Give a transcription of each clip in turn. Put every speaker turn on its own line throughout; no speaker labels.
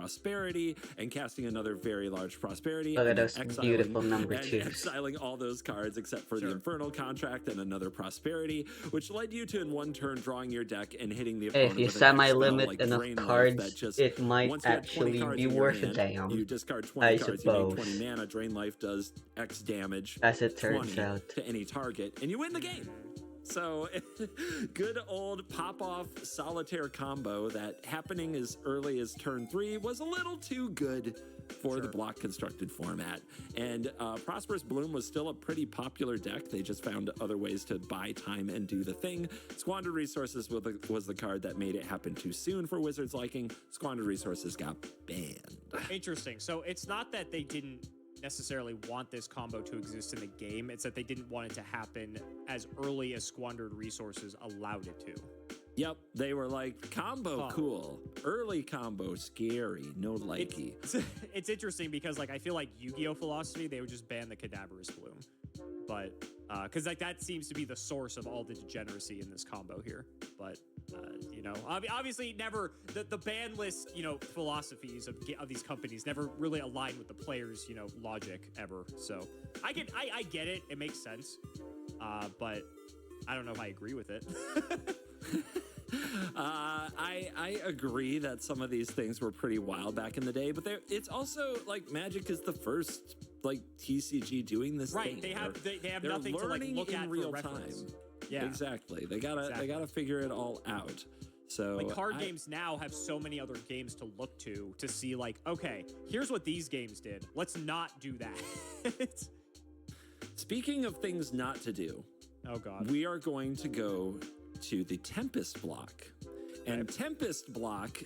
prosperity and casting another very large prosperity.
Look at
and
those beautiful number
and
twos.
exiling all those cards except for the Infernal Contract and another prosperity, which led you to in one turn drawing your deck and hitting the opponent
If you
with an X spell
semi-limit
like
enough
Drain Life
cards,
that just
it might
once you have 20
actually
cards
be
in your
worth a
hand,
damn.
you discard 20
I
cards, you make
suppose.
20 mana, Drain Life does X damage,
As it turns
20
out.
to any target, and you win the game. So, good old pop-off solitaire combo that happening as early as turn 3 was a little too good for the block constructed format. And Prosperous Bloom was still a pretty popular deck. They just found other ways to buy time and do the thing. Squandered Resources was the card that made it happen too soon for Wizards' liking. Squandered Resources got banned.
Interesting. So it's not that they didn't necessarily want this combo to exist in the game. It's that they didn't want it to happen as early as Squandered Resources allowed it to.
Yep, they were like, combo cool, early combo scary, no likey.
It's interesting because like I feel like Yu-Gi-Oh philosophy, they would just ban the Cadaverous Bloom, but because like that seems to be the source of all the degeneracy in this combo here. But you know, obviously never the ban list, you know, philosophies of these companies never really align with the players, you know, logic ever. So I get it, it makes sense, but I don't know if I agree with it.
I agree that some of these things were pretty wild back in the day, but it's also like Magic is the first like TCG doing this
right.
thing.
They have nothing to like look at
real
for reference.
time.
Yeah,
exactly. They gotta figure it all out. So
like card games now have so many other games to look to see like, okay, here's what these games did. Let's not do that.
Speaking of things not to do,
oh god,
we are going to go to the Tempest block. And Tempest block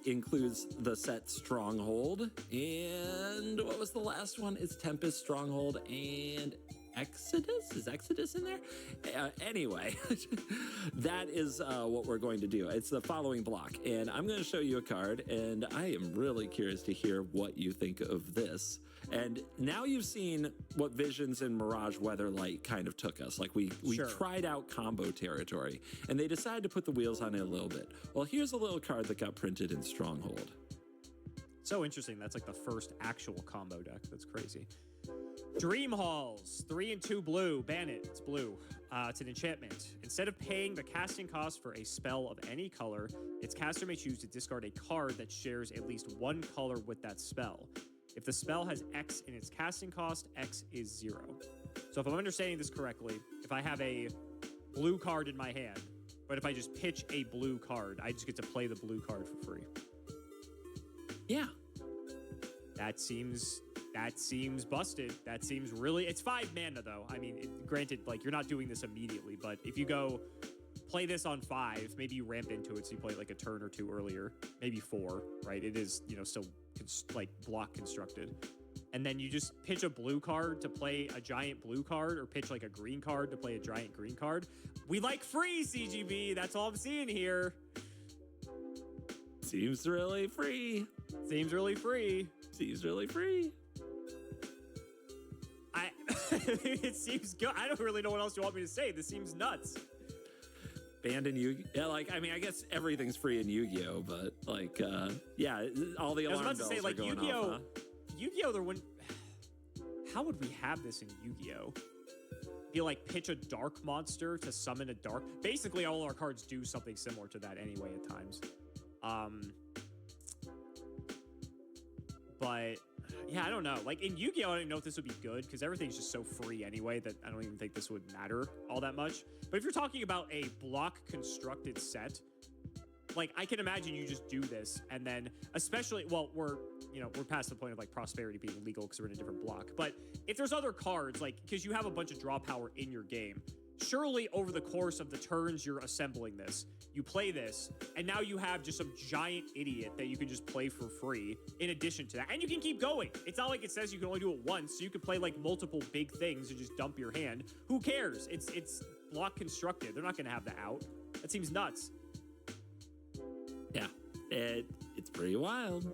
includes the set Stronghold, and what was the last one? It's Tempest, Stronghold, and Exodus? Is Exodus in there? Anyway, that is what we're going to do. It's the following block, and I'm going to show you a card, and I am really curious to hear what you think of this. And now you've seen what Visions and Mirage Weatherlight kind of took us. Like we tried out combo territory, and they decided to put the wheels on it a little bit. Well, here's a little card that got printed in Stronghold.
So interesting. That's like the first actual combo deck. That's crazy. Dream Halls, 3 and 2 blue. Ban it. It's blue. It's an enchantment. Instead of paying the casting cost for a spell of any color, its caster may choose to discard a card that shares at least one color with that spell. If the spell has X in its casting cost, X is 0. So if I'm understanding this correctly, if I have a blue card in my hand, but if I just pitch a blue card, I just get to play the blue card for free.
Yeah.
That seems busted. That seems really... It's 5 mana, though. I mean, granted, like, you're not doing this immediately, but if you go play this on 5, maybe you ramp into it, so you play it like a turn or 2 earlier, maybe 4, right? It is, you know, still like block constructed, and then you just pitch a blue card to play a giant blue card, or pitch like a green card to play a giant green card. We like free, CGB. That's all I'm seeing here.
Seems really free.
Seems really free.
Seems really free.
It seems good. I don't really know what else you want me to say. This seems nuts.
Banned in Yu-Gi-Oh! Yeah, like, I mean, I guess everything's free in Yu-Gi-Oh! But, like, yeah, all the alarm bells are going off, huh?
Yu-Gi-Oh! There wouldn't... How would we have this in Yu-Gi-Oh? You, like, pitch a dark monster to summon a dark... Basically, all our cards do something similar to that anyway at times. But... Yeah, I don't know. Like, in Yu-Gi-Oh! I don't even know if this would be good, because everything's just so free anyway that I don't even think this would matter all that much. But if you're talking about a block-constructed set, like, I can imagine you just do this, and then, especially, well, we're past the point of, like, prosperity being legal because we're in a different block. But if there's other cards, like, because you have a bunch of draw power in your game, surely over the course of the turns you're assembling this, you play this, and now you have just some giant idiot that you can just play for free in addition to that. And you can keep going. It's not like it says you can only do it once, so you can play like multiple big things and just dump your hand. Who cares? It's block constructed. They're not going to have that out. That seems nuts.
Yeah, it's pretty wild.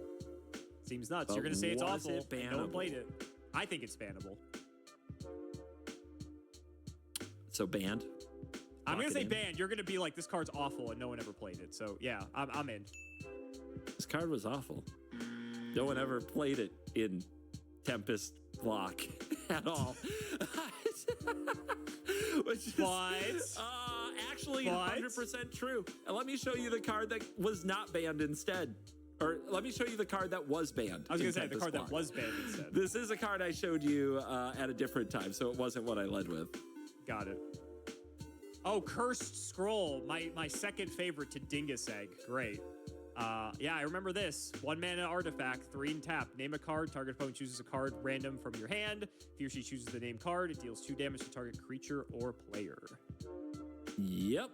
Seems nuts.
But
You're going to say it's awful. No one
bannable?
played it. I think it's bannable.
So banned?
I'm going to say
in.
banned. You're going to be like, this card's awful and no one ever played it. So yeah, I'm in.
This card was awful. No one ever played it in Tempest block at all. Which is, actually 100% true. And let me show you the card that was not banned instead. Or let me show you the card that was banned.
I was going to say the
Tempest
card
block.
that was banned instead.
This is a card I showed you at a different time, so it wasn't what I led with.
Got it. Oh, Cursed Scroll, my second favorite to Dingus Egg. Great. Yeah, I remember this. 1 mana artifact, 3 and tap. Name a card. Target opponent chooses a card random from your hand. If he or she chooses the named card, it deals 2 damage to target creature or player.
Yep.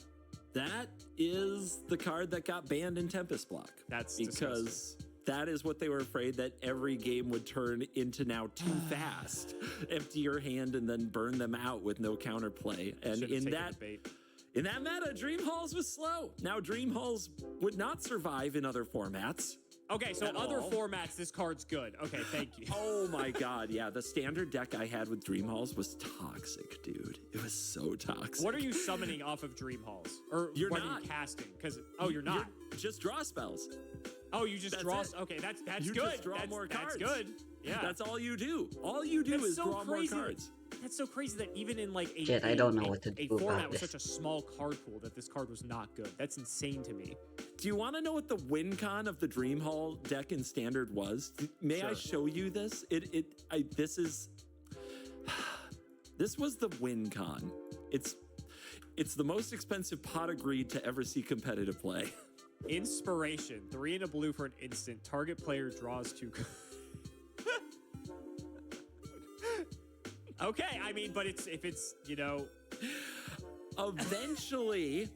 That is the card that got banned in Tempest block.
That's
because
disgusting.
That is what they were afraid that every game would turn into now too fast. Empty your hand and then burn them out with no counterplay. And in that meta, Dream Halls was slow. Now Dream Halls would not survive in other formats.
Okay, so other formats, this card's good. Okay, thank you.
Oh my god, yeah. The standard deck I had with Dream Halls was toxic, dude. It was so toxic.
What are you summoning off of Dream Halls? Or
you're
what
not.
Are you casting? Because you're not.
Just draw spells.
Oh, you just draw. Okay, that's
you
good.
Just draw more cards.
That's good. Yeah.
That's all you do. All you do is draw more cards.
That's so crazy that even in like
I don't know what to do
format
about
with
this.
such a small card pool that this card was not good. That's insane to me.
Do you want to know what the win con of the Dream Hall deck in Standard was? May I show you this? This was the win con. It's the most expensive pot of greed to ever see competitive play.
Inspiration, 3 and a blue for an instant. Target player draws 2. Okay, I mean, but if it's,
Eventually,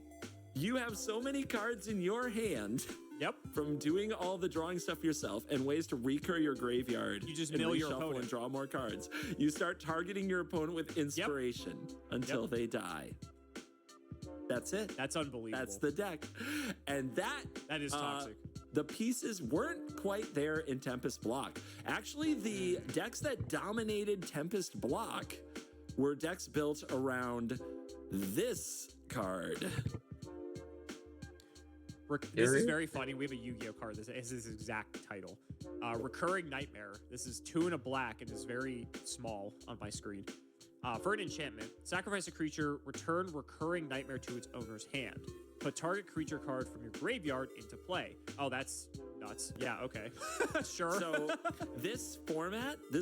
you have so many cards in your hand.
Yep.
From doing all the drawing stuff yourself and ways to recur your graveyard.
You just mill your opponent
and draw more cards. You start targeting your opponent with inspiration until they die. That's it.
That's unbelievable.
That's the deck. And that
is toxic.
The pieces weren't quite there in Tempest block. Actually, the decks that dominated Tempest block were decks built around this card.
This is very funny. We have a Yu-Gi-Oh card. This is his exact title. Recurring Nightmare. This is 2 and a black and is very small on my screen. For an enchantment, sacrifice a creature, return Recurring Nightmare to its owner's hand. Put target creature card from your graveyard into play. Oh, that's nuts. Yeah, okay. Sure.
So this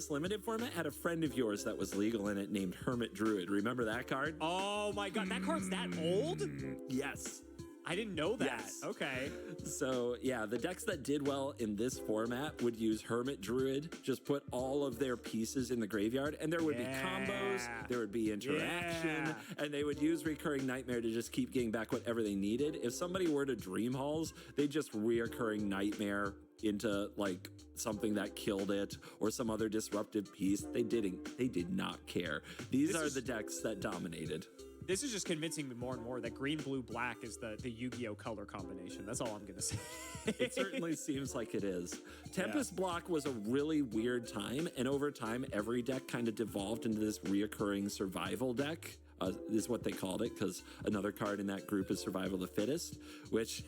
limited format, had a friend of yours that was legal in it named Hermit Druid. Remember that card?
Oh my god, that card's that old?
Yes.
I didn't know that.
Yes.
Okay.
So, yeah, the decks that did well in this format would use Hermit Druid, just put all of their pieces in the graveyard, and there would be combos, there would be interaction, and they would use Recurring Nightmare to just keep getting back whatever they needed. If somebody were to Dream Halls, they'd just Recurring Nightmare into, like, something that killed it or some other disruptive piece. They did not care. These are the decks that dominated.
This is just convincing me more and more that green, blue, black is the Yu-Gi-Oh color combination. That's all I'm going to say.
It certainly seems like it is. Tempest block was a really weird time, and over time, every deck kind of devolved into this reoccurring survival deck. Is what they called it, because another card in that group is Survival of the Fittest, which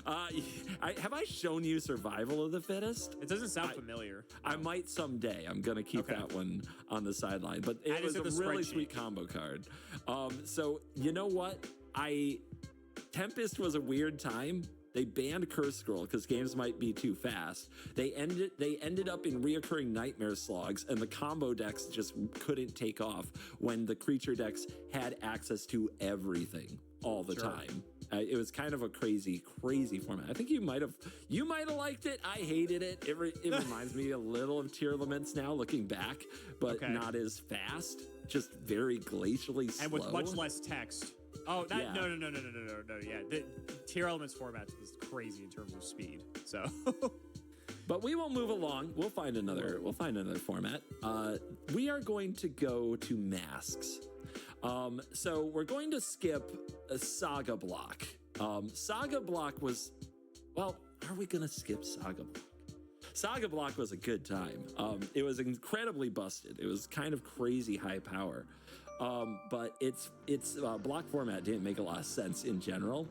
have I shown you Survival of the Fittest?
It doesn't sound familiar.
I might someday. I'm going to keep that one on the sideline, but it was a really sweet combo card. So you know what? Tempest was a weird time. They banned Curse Scroll because games might be too fast. They ended up in reoccurring Nightmare Slogs, and the combo decks just couldn't take off when the creature decks had access to everything all the time. It was kind of a crazy format. I think you might have liked it. I hated it. It reminds me a little of Tier Laments now, looking back, but not as fast. Just very glacially slow.
And with much less text. Oh, no. Yeah, the Tier Elements format was crazy in terms of speed. So,
but we will move along. We'll find another format. We are going to go to masks. So we're going to skip a Saga block. Saga block was, well, are we going to skip Saga block? Saga block was a good time. It was incredibly busted. It was kind of crazy high power. But its block format didn't make a lot of sense in general.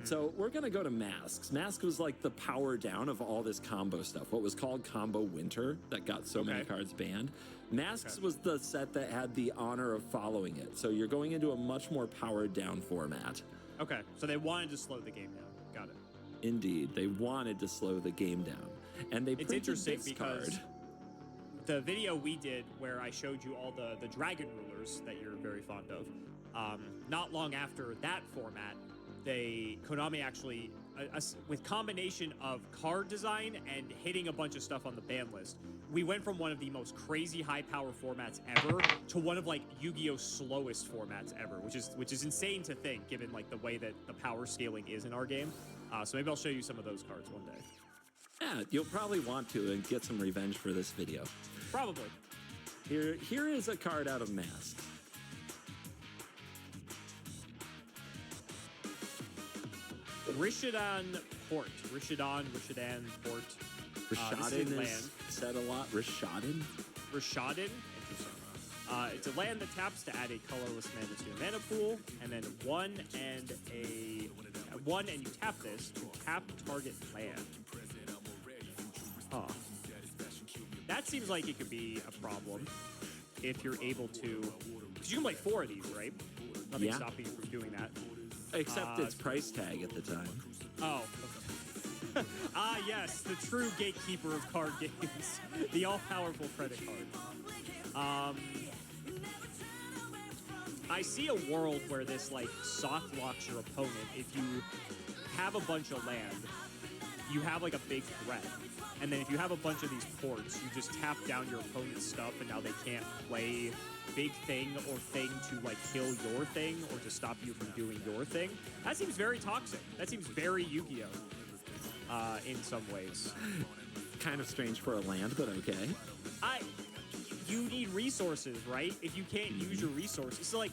So we're going to go to Masks. Mask was like the power down of all this combo stuff. What was called Combo Winter that got so many cards banned. Masks was the set that had the honor of following it. So you're going into a much more powered down format.
Okay, so they wanted to slow the game down. Got it.
Indeed, they wanted to slow the game down. And they
It's
printed
interesting
this
because
card.
the video we did where I showed you all the dragon rulers that you're very fond of, not long after that format, Konami actually, with combination of card design and hitting a bunch of stuff on the ban list, we went from one of the most crazy high power formats ever to one of like Yu-Gi-Oh's slowest formats ever, which is insane to think given like the way that the power scaling is in our game. So maybe I'll show you some of those cards one day.
Yeah, you'll probably want to and get some revenge for this video.
Probably.
Here is a card out of Mask.
Rishadan Port. Rishadan Port.
Rishadan is said a lot. Rishadan?
Rishadan? Interesting. It's a land that taps to add a colorless mana to your mana pool, and then one and you tap this to tap target land. Huh. That seems like it could be a problem if you're able to, because you can play 4 of these, right? Nothing's stopping you from doing that.
Except its price tag at the time.
Oh. Yes, the true gatekeeper of card games. The all-powerful credit card. I see a world where this, like, soft locks your opponent. If you have a bunch of land, you have, like, a big threat. And then if you have a bunch of these ports, you just tap down your opponent's stuff, and now they can't play big thing or thing to like kill your thing or to stop you from doing your thing. That seems very toxic. That seems very Yu-Gi-Oh! In some ways.
Kind of strange for a land, but okay.
You need resources, right? If you can't use your resources, so like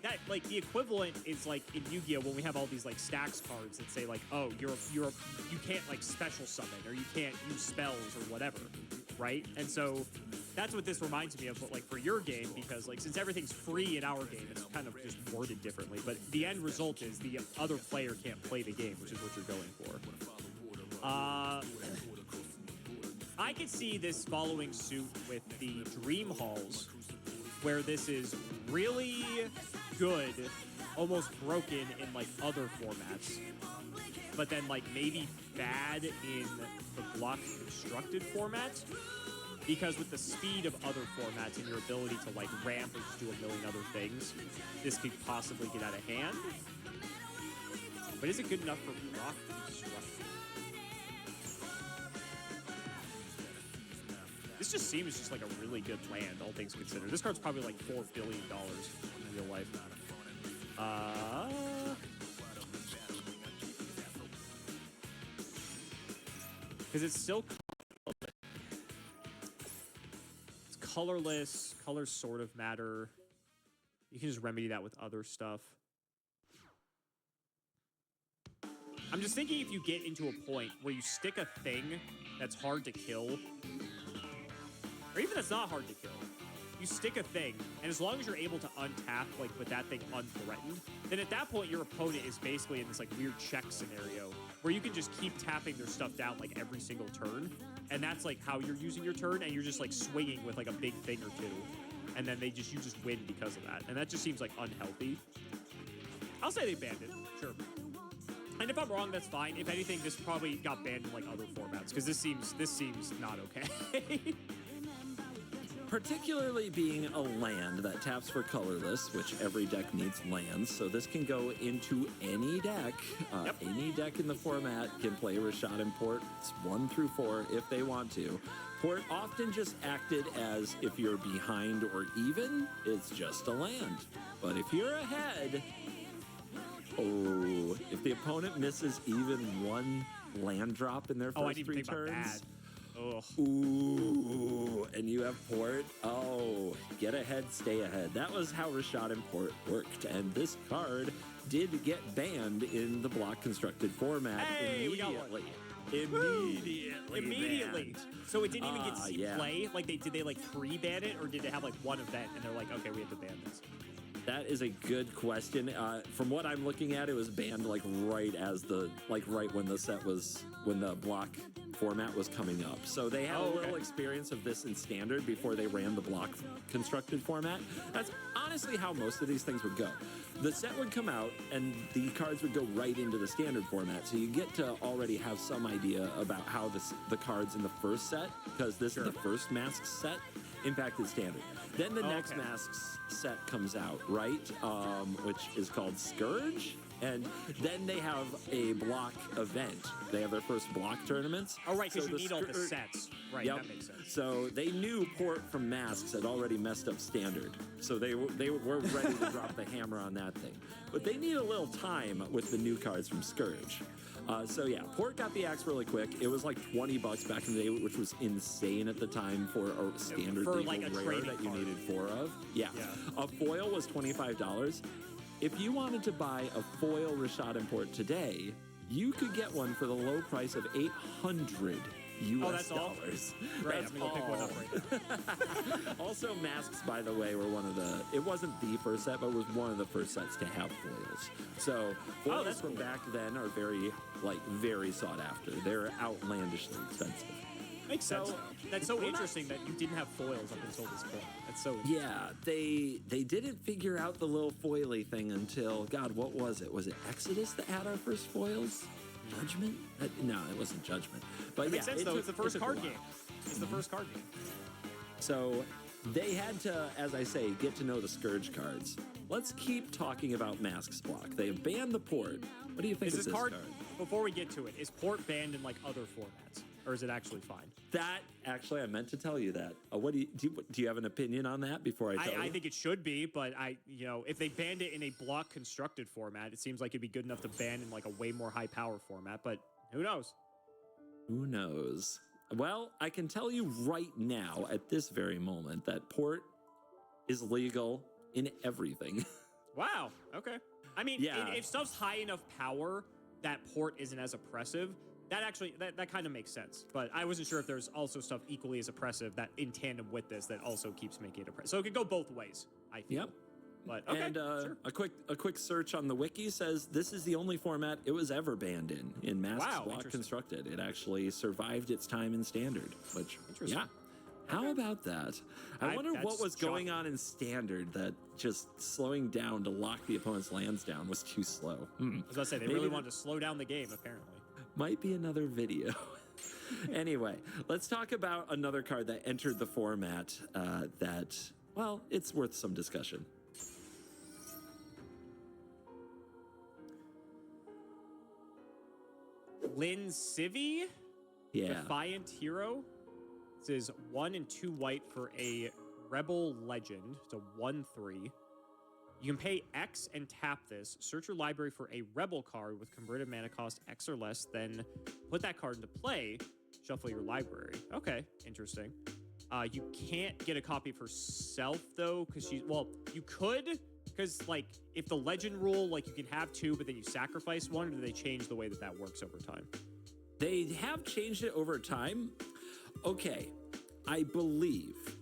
that, like the equivalent is like in Yu-Gi-Oh! When we have all these like stacks cards that say like, oh, you can't like special summon or you can't use spells or whatever, right? And so that's what this reminds me of, but like for your game, because like since everything's free in our game, it's kind of just worded differently. But the end result is the other player can't play the game, which is what you're going for. I could see this following suit with the Dream Halls, where this is really good, almost broken in like other formats, but then like maybe bad in the block constructed format. Because with the speed of other formats and your ability to like ramp or just do a million other things, this could possibly get out of hand. But is it good enough for block construction? This just seems just like a really good land, all things considered. This card's probably like $4 billion in real life. Because it's still colorless. Colors sort of matter. You can just remedy that with other stuff. I'm just thinking if you get into a point where you stick a thing that's hard to kill, or even that's not hard to kill, you stick a thing, and as long as you're able to untap, like, with that thing unthreatened, then at that point your opponent is basically in this, like, weird check scenario where you can just keep tapping their stuff down, like, every single turn, and that's, like, how you're using your turn, and you're just, like, swinging with, like, a big thing or two, and then you just win because of that, and that just seems, like, unhealthy. I'll say they banned it, sure. And if I'm wrong, that's fine. If anything, this probably got banned in, like, other formats, because this seems not okay.
Particularly being a land that taps for colorless, which every deck needs lands, so this can go into any deck. Any deck in the format can play Rishadan Port 1 through 4 if they want to. Port often just acted as if you're behind or even, it's just a land. But if you're ahead, if the opponent misses even one land drop in their first 3 turns, ooh, and you have Port. Oh, get ahead, stay ahead. That was how Rishadan Port worked, and this card did get banned in the block constructed format immediately. Immediately. So it didn't even get to see play? Like, did they like pre-ban it, or did they have like one event and they're like, okay, we have to ban this? That is a good question. From what I'm looking at, it was banned like right when the block format was coming up. So they had a little experience of this in standard before they ran the block constructed format. That's honestly how most of these things would go. The set would come out and the cards would go right into the standard format. So you get to already have some idea about how the cards in the first set, because this is the first Masks set, impacted standard. Then the next Masks set comes out, right? Which is called Scourge. And then they have a block event. They have their first block tournaments.
Oh, right, because you need all the sets. Right, that makes sense.
So they knew Port from Masks had already messed up standard. So they were ready to drop the hammer on that thing. But they need a little time with the new cards from Scourge. So yeah, Port got the axe really quick. It was like $20 back in the day, which was insane at the time for a standard legal
like a
rare that you needed 4 of. Yeah. A foil was $25. If you wanted to buy a foil Rashad Import today, you could get one for the low price of $800 US dollars.
Great, I'm gonna go pick one up right now.
Also, Masks, by the way, were it wasn't the first set, but was one of the first sets to have foils. So foils from back then are very sought after. They're outlandishly expensive.
Makes sense. That's so interesting that you didn't have foils up until this point. That's so interesting.
Yeah, they didn't figure out the little foily thing until, God, what was it? Was it Exodus that had our first foils? Judgment? No, it wasn't Judgment. But
it makes sense, though. It's the first card game. It's the first card game.
So they had to, as I say, get to know the Scourge cards. Let's keep talking about Masks block. They have banned the Port. What do you think of this card?
Before we get to it, is Port banned in like other formats? Or is it actually fine?
That actually, I meant to tell you that. What do you have an opinion on that before I tell you?
I think it should be, but if they banned it in a block constructed format, it seems like it'd be good enough to ban in like a way more high power format. But who knows?
Who knows? Well, I can tell you right now, at this very moment, that Port is legal in everything.
Wow. Okay. I mean, if stuff's high enough power, that Port isn't as oppressive. That actually, that kind of makes sense. But I wasn't sure if there's also stuff equally as oppressive that in tandem with this that also keeps making it oppressive. So it could go both ways, I feel.
Yep.
But okay,
and
sure.
a quick search on the wiki says this is the only format it was ever banned in Masks block constructed. It actually survived its time in standard, which
interesting.
Yeah. How about that? I wonder what was going on in standard that just slowing down to lock the opponent's lands down was too slow.
I was about to say, they really wanted to slow down the game, apparently.
Might be another video. Anyway, let's talk about another card that entered the format it's worth some discussion.
Lynn Civvy?
Yeah.
Defiant Hero. This is 1 and 2 white for a Rebel Legend. It's a 1/3. You can pay X and tap this. Search your library for a Rebel card with converted mana cost X or less, then put that card into play, shuffle your library. Okay, interesting. You can't get a copy for self, though, because you could, because, like, if the Legend rule, like, you can have 2, but then you sacrifice 1, or do they change the way that works over time?
They have changed it over time. Okay, I believe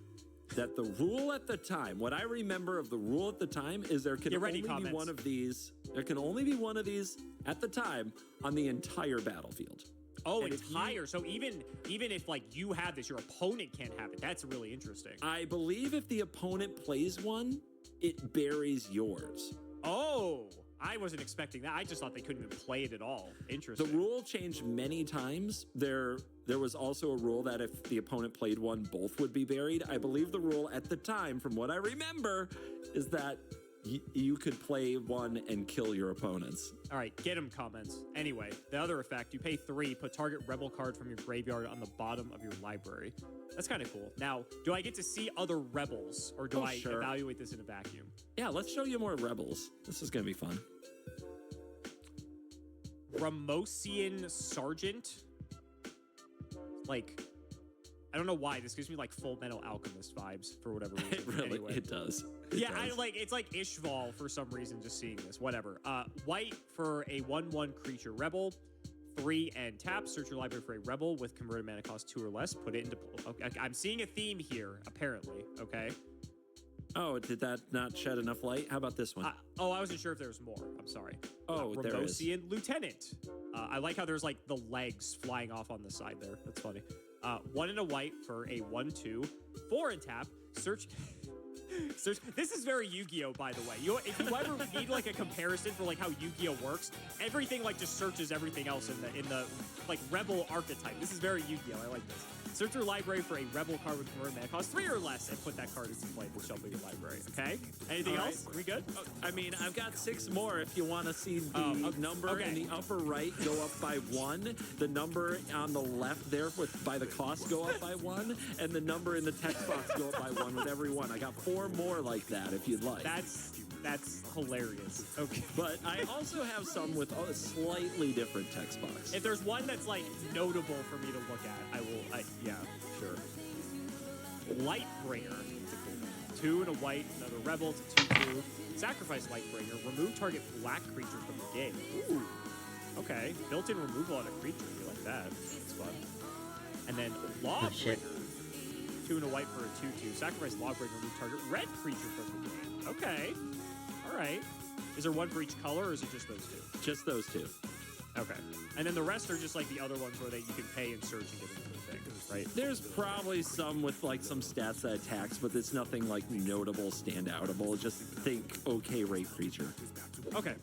that the rule at the time, what I remember of the rule at the time is there can only be one of these. There can only be one of these at the time on the entire battlefield.
Oh, entire. So even if like you have this, your opponent can't have it. That's really interesting.
I believe if the opponent plays one, it buries yours.
Oh, I wasn't expecting that. I just thought they couldn't even play it at all. Interesting.
The rule changed many times. There was also a rule that if the opponent played one, both would be buried. I believe the rule at the time, from what I remember, is that you could play one and kill your opponents.
All right, get them comments. Anyway, the other effect, you pay 3, put target Rebel card from your graveyard on the bottom of your library. That's kind of cool. Now, do I get to see other Rebels, or do I evaluate this in a vacuum?
Yeah, let's show you more Rebels. This is going to be fun.
Ramosian Sergeant. Like, I don't know why. This gives me, like, Full Metal Alchemist vibes, for whatever reason.
It does.
It's like Ishval for some reason, just seeing this. Whatever. White for a 1/1 creature Rebel. 3 and tap. Search your library for a Rebel with converted mana cost 2 or less. Put it into... Okay, I'm seeing a theme here, apparently. Okay.
Oh, did that not shed enough light? How about this one?
I wasn't sure if there was more. I'm sorry.
Oh, there is.
Ramosian Lieutenant. I like how there's like the legs flying off on the side there. That's funny. 1 and a white for a 1/2. 4 and tap. Search. This is very Yu-Gi-Oh, by the way. If you ever need like a comparison for like how Yu-Gi-Oh works, everything like just searches everything else in the like rebel archetype. This is very Yu-Gi-Oh. I like this. Search your library for a rebel card with convert mana cost 3 or less and put that card into play to shuffle your library. Okay? Anything else? We good?
I mean, I've got 6 more if you want to see the number in the upper right go up by 1, the number on the left there by the cost go up by 1, and the number in the text box go up by 1 with every one. I got 4 more like that if you'd like.
That's hilarious. Okay.
But I also have some with a slightly different text box.
If there's one that's like notable for me to look at, I will. Yeah, sure. Lightbringer. 2 and a white, another rebel. It's a 2/2. Sacrifice Lightbringer. Remove target black creature from the game. Ooh. Okay. Built-in removal on a creature. You like that? That's fun. And then Lawbringer. 2 and a white for a 2/2. Sacrifice Lawbringer. Remove target red creature from the game. Okay. All right. Is there one for each color, or is it just those 2?
Just those 2.
Okay. And then the rest are just like the other ones where you can pay and search and get another thing, right?
There's probably some with like some stats that attacks, but it's nothing like notable, standoutable. Just think okay rate creature.
Okay.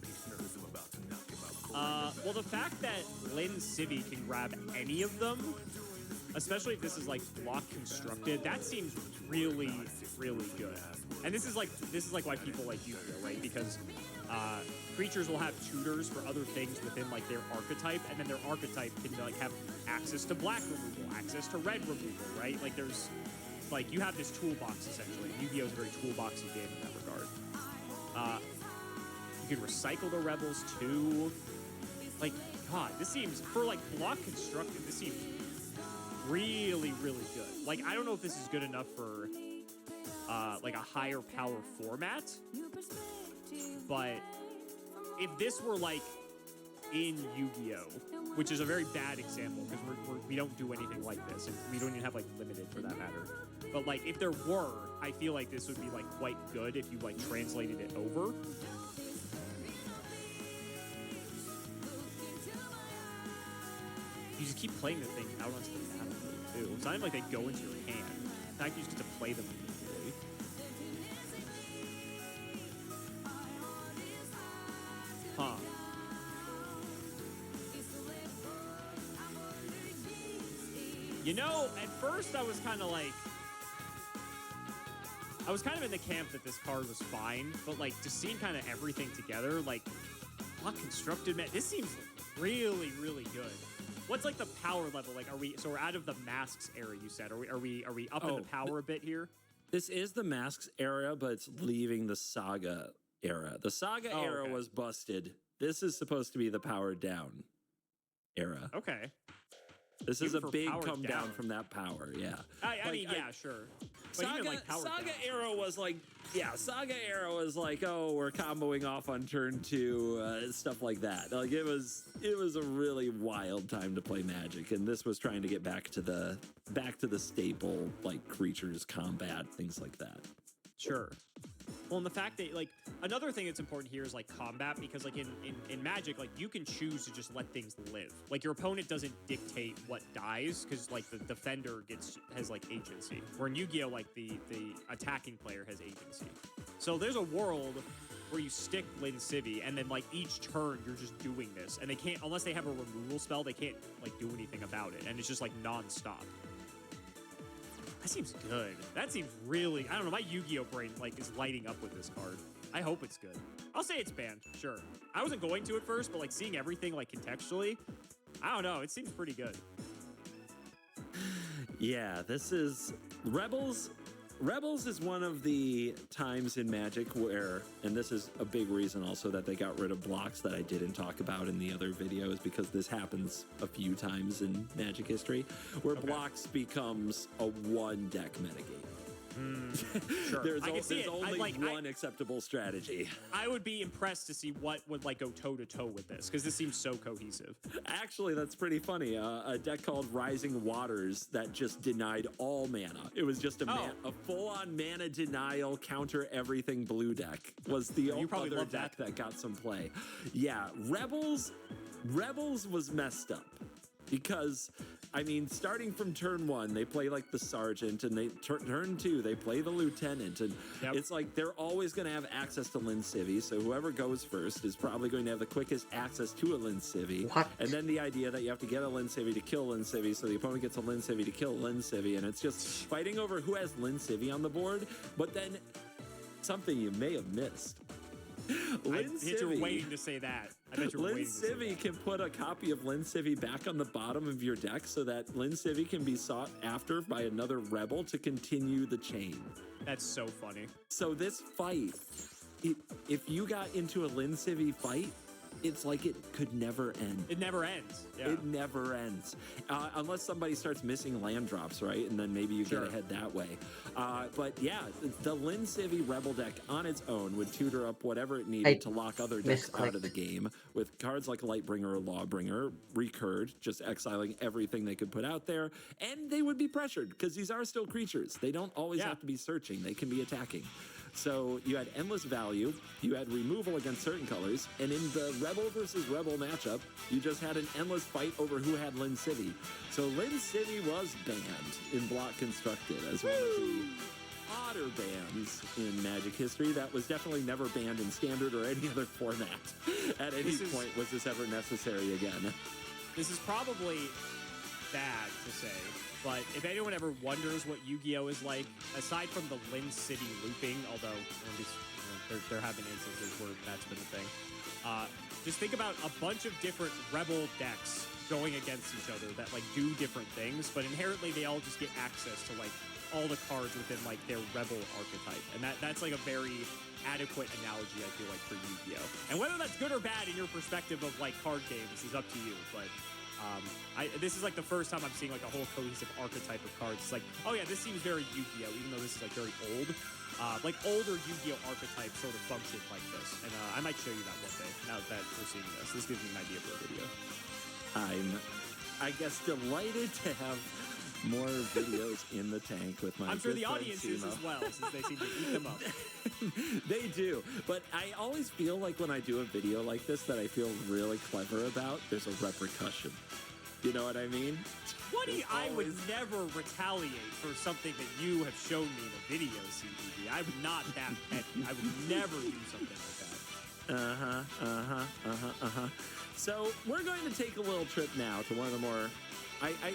Well, the fact that Lin Civi can grab any of them, especially if this is like block constructed, that seems really, really good. And this is like why people like Yu-Gi-Oh, right? Because creatures will have tutors for other things within like their archetype, and then their archetype can like have access to black removal, access to red removal, right? Like there's like you have this toolbox essentially. Yu-Gi-Oh is a very toolboxy game in that regard. You can recycle the rebels too. Like, God, this seems for like block constructed. This seems really, really good. Like, I don't know if this is good enough for like a higher power format, but if this were like in Yu-Gi-Oh, which is a very bad example because we don't do anything like this, and we don't even have like limited for that matter. But like if there were, I feel like this would be like quite good if you like translated it over. You just keep playing the thing out onto the battlefield too. It's not even like they go into your hand. In fact, you just get to play them immediately. Huh. You know, at first I was kind of like... I was kind of in the camp that this card was fine, but like just seeing kind of everything together, like, not constructed, man, this seems really, really good. What's like the power level? Like, so we're out of the Masks era, you said. Are we up in the power a bit here?
This is the Masks era, but it's leaving the Saga era. The Saga era was busted. This is supposed to be the powered down era.
Okay.
This is a big come down from that power, yeah.
I mean, yeah, sure. But
Saga,
even like powered
Saga
down.
era was like, yeah, Saga era was like, oh, we're comboing off on turn 2, stuff like that. Like it was a really wild time to play Magic, and this was trying to get back to the staple like creatures, combat, things like that.
Sure. Well, and the fact that, like, another thing that's important here is, like, combat, because, like, in Magic, like, you can choose to just let things live. Like, your opponent doesn't dictate what dies, because, like, the defender has, like, agency. Where in Yu-Gi-Oh, like, the attacking player has agency. So there's a world where you stick Lin Civi, and then, like, each turn you're just doing this. And they can't, unless they have a removal spell, they can't, like, do anything about it. And it's just, like, non-stop. That seems good. That seems really... I don't know. My Yu-Gi-Oh brain, like, is lighting up with this card. I hope it's good. I'll say it's banned. Sure. I wasn't going to at first, but, like, seeing everything, like, contextually, I don't know. It seems pretty good.
Yeah, this is... Rebels is one of the times in Magic where, and this is a big reason also that they got rid of blocks that I didn't talk about in the other videos, because this happens a few times in Magic history, where blocks becomes a one deck metagame.
Sure.
There's
I can see
there's
it.
only
like,
one acceptable strategy.
I would be impressed to see what would like go toe to toe with this, because this seems so cohesive.
Actually, that's pretty funny. A deck called Rising Waters that just denied all mana. It was just a full-on mana denial, counter everything blue deck was the
probably
other
love
deck that got some play. Yeah, Rebels was messed up. Because, I mean, starting from turn 1, they play like the sergeant, and they turn 2, they play the lieutenant, and it's like they're always going to have access to Lin Civvy, so whoever goes first is probably going to have the quickest access to a Lin Civvy.
What?
And then the idea that you have to get a Lin Civvy to kill Lin Civvy, so the opponent gets a Lin Civvy to kill Lin Civvy, and it's just fighting over who has Lin Civvy on the board. But then something you may have missed.
I bet you were waiting to say that. I bet you were waiting to say that.
Lin Civvy can put a copy of Lin Civvy back on the bottom of your deck so that Lin Civvy can be sought after by another rebel to continue the chain.
That's so funny.
So this fight, if you got into a Lin Civvy fight, it's like it could never end.
It never ends. Yeah.
It never ends. Unless somebody starts missing land drops, right? And then maybe you get ahead that way. But yeah, the Lin Civvy Rebel deck on its own would tutor up whatever it needed to lock other decks out of the game with cards like Lightbringer or Lawbringer, recurred, just exiling everything they could put out there. And they would be pressured because these are still creatures. They don't always have to be searching. They can be attacking. So you had endless value, you had removal against certain colors, and in the Rebel versus Rebel matchup, you just had an endless fight over who had Lin Civvy. So Lin Civvy was banned in Block Constructed as one of the odder bans in Magic history. That was definitely never banned in Standard or any other format. At any point was this ever necessary again.
This is probably bad to say, but if anyone ever wonders what Yu-Gi-Oh is like, aside from the Lin City looping, although at least there have been instances where that's been a thing, just think about a bunch of different Rebel decks going against each other that like do different things, but inherently they all just get access to like all the cards within like their Rebel archetype, and that's like a very adequate analogy, I feel like, for Yu-Gi-Oh. And whether that's good or bad in your perspective of like card games is up to you, but this is like the first time I'm seeing like a whole cohesive archetype of cards. It's like, oh yeah, this seems very Yu-Gi-Oh, even though this is like very old. Like older Yu-Gi-Oh archetypes sort of function like this, and I might show you that one day. Now that we're seeing this gives me an idea for a video.
I guess, delighted to have more videos in the tank with my.
I'm sure the
friend
audience is as well, since they seem to eat them up.
They do, but I always feel like when I do a video like this that I feel really clever about, there's a repercussion. You know what I mean?
I would never retaliate for something that you have shown me in a video, CBB. I'm not that petty. I would never do something like that.
So we're going to take a little trip now to one of the more.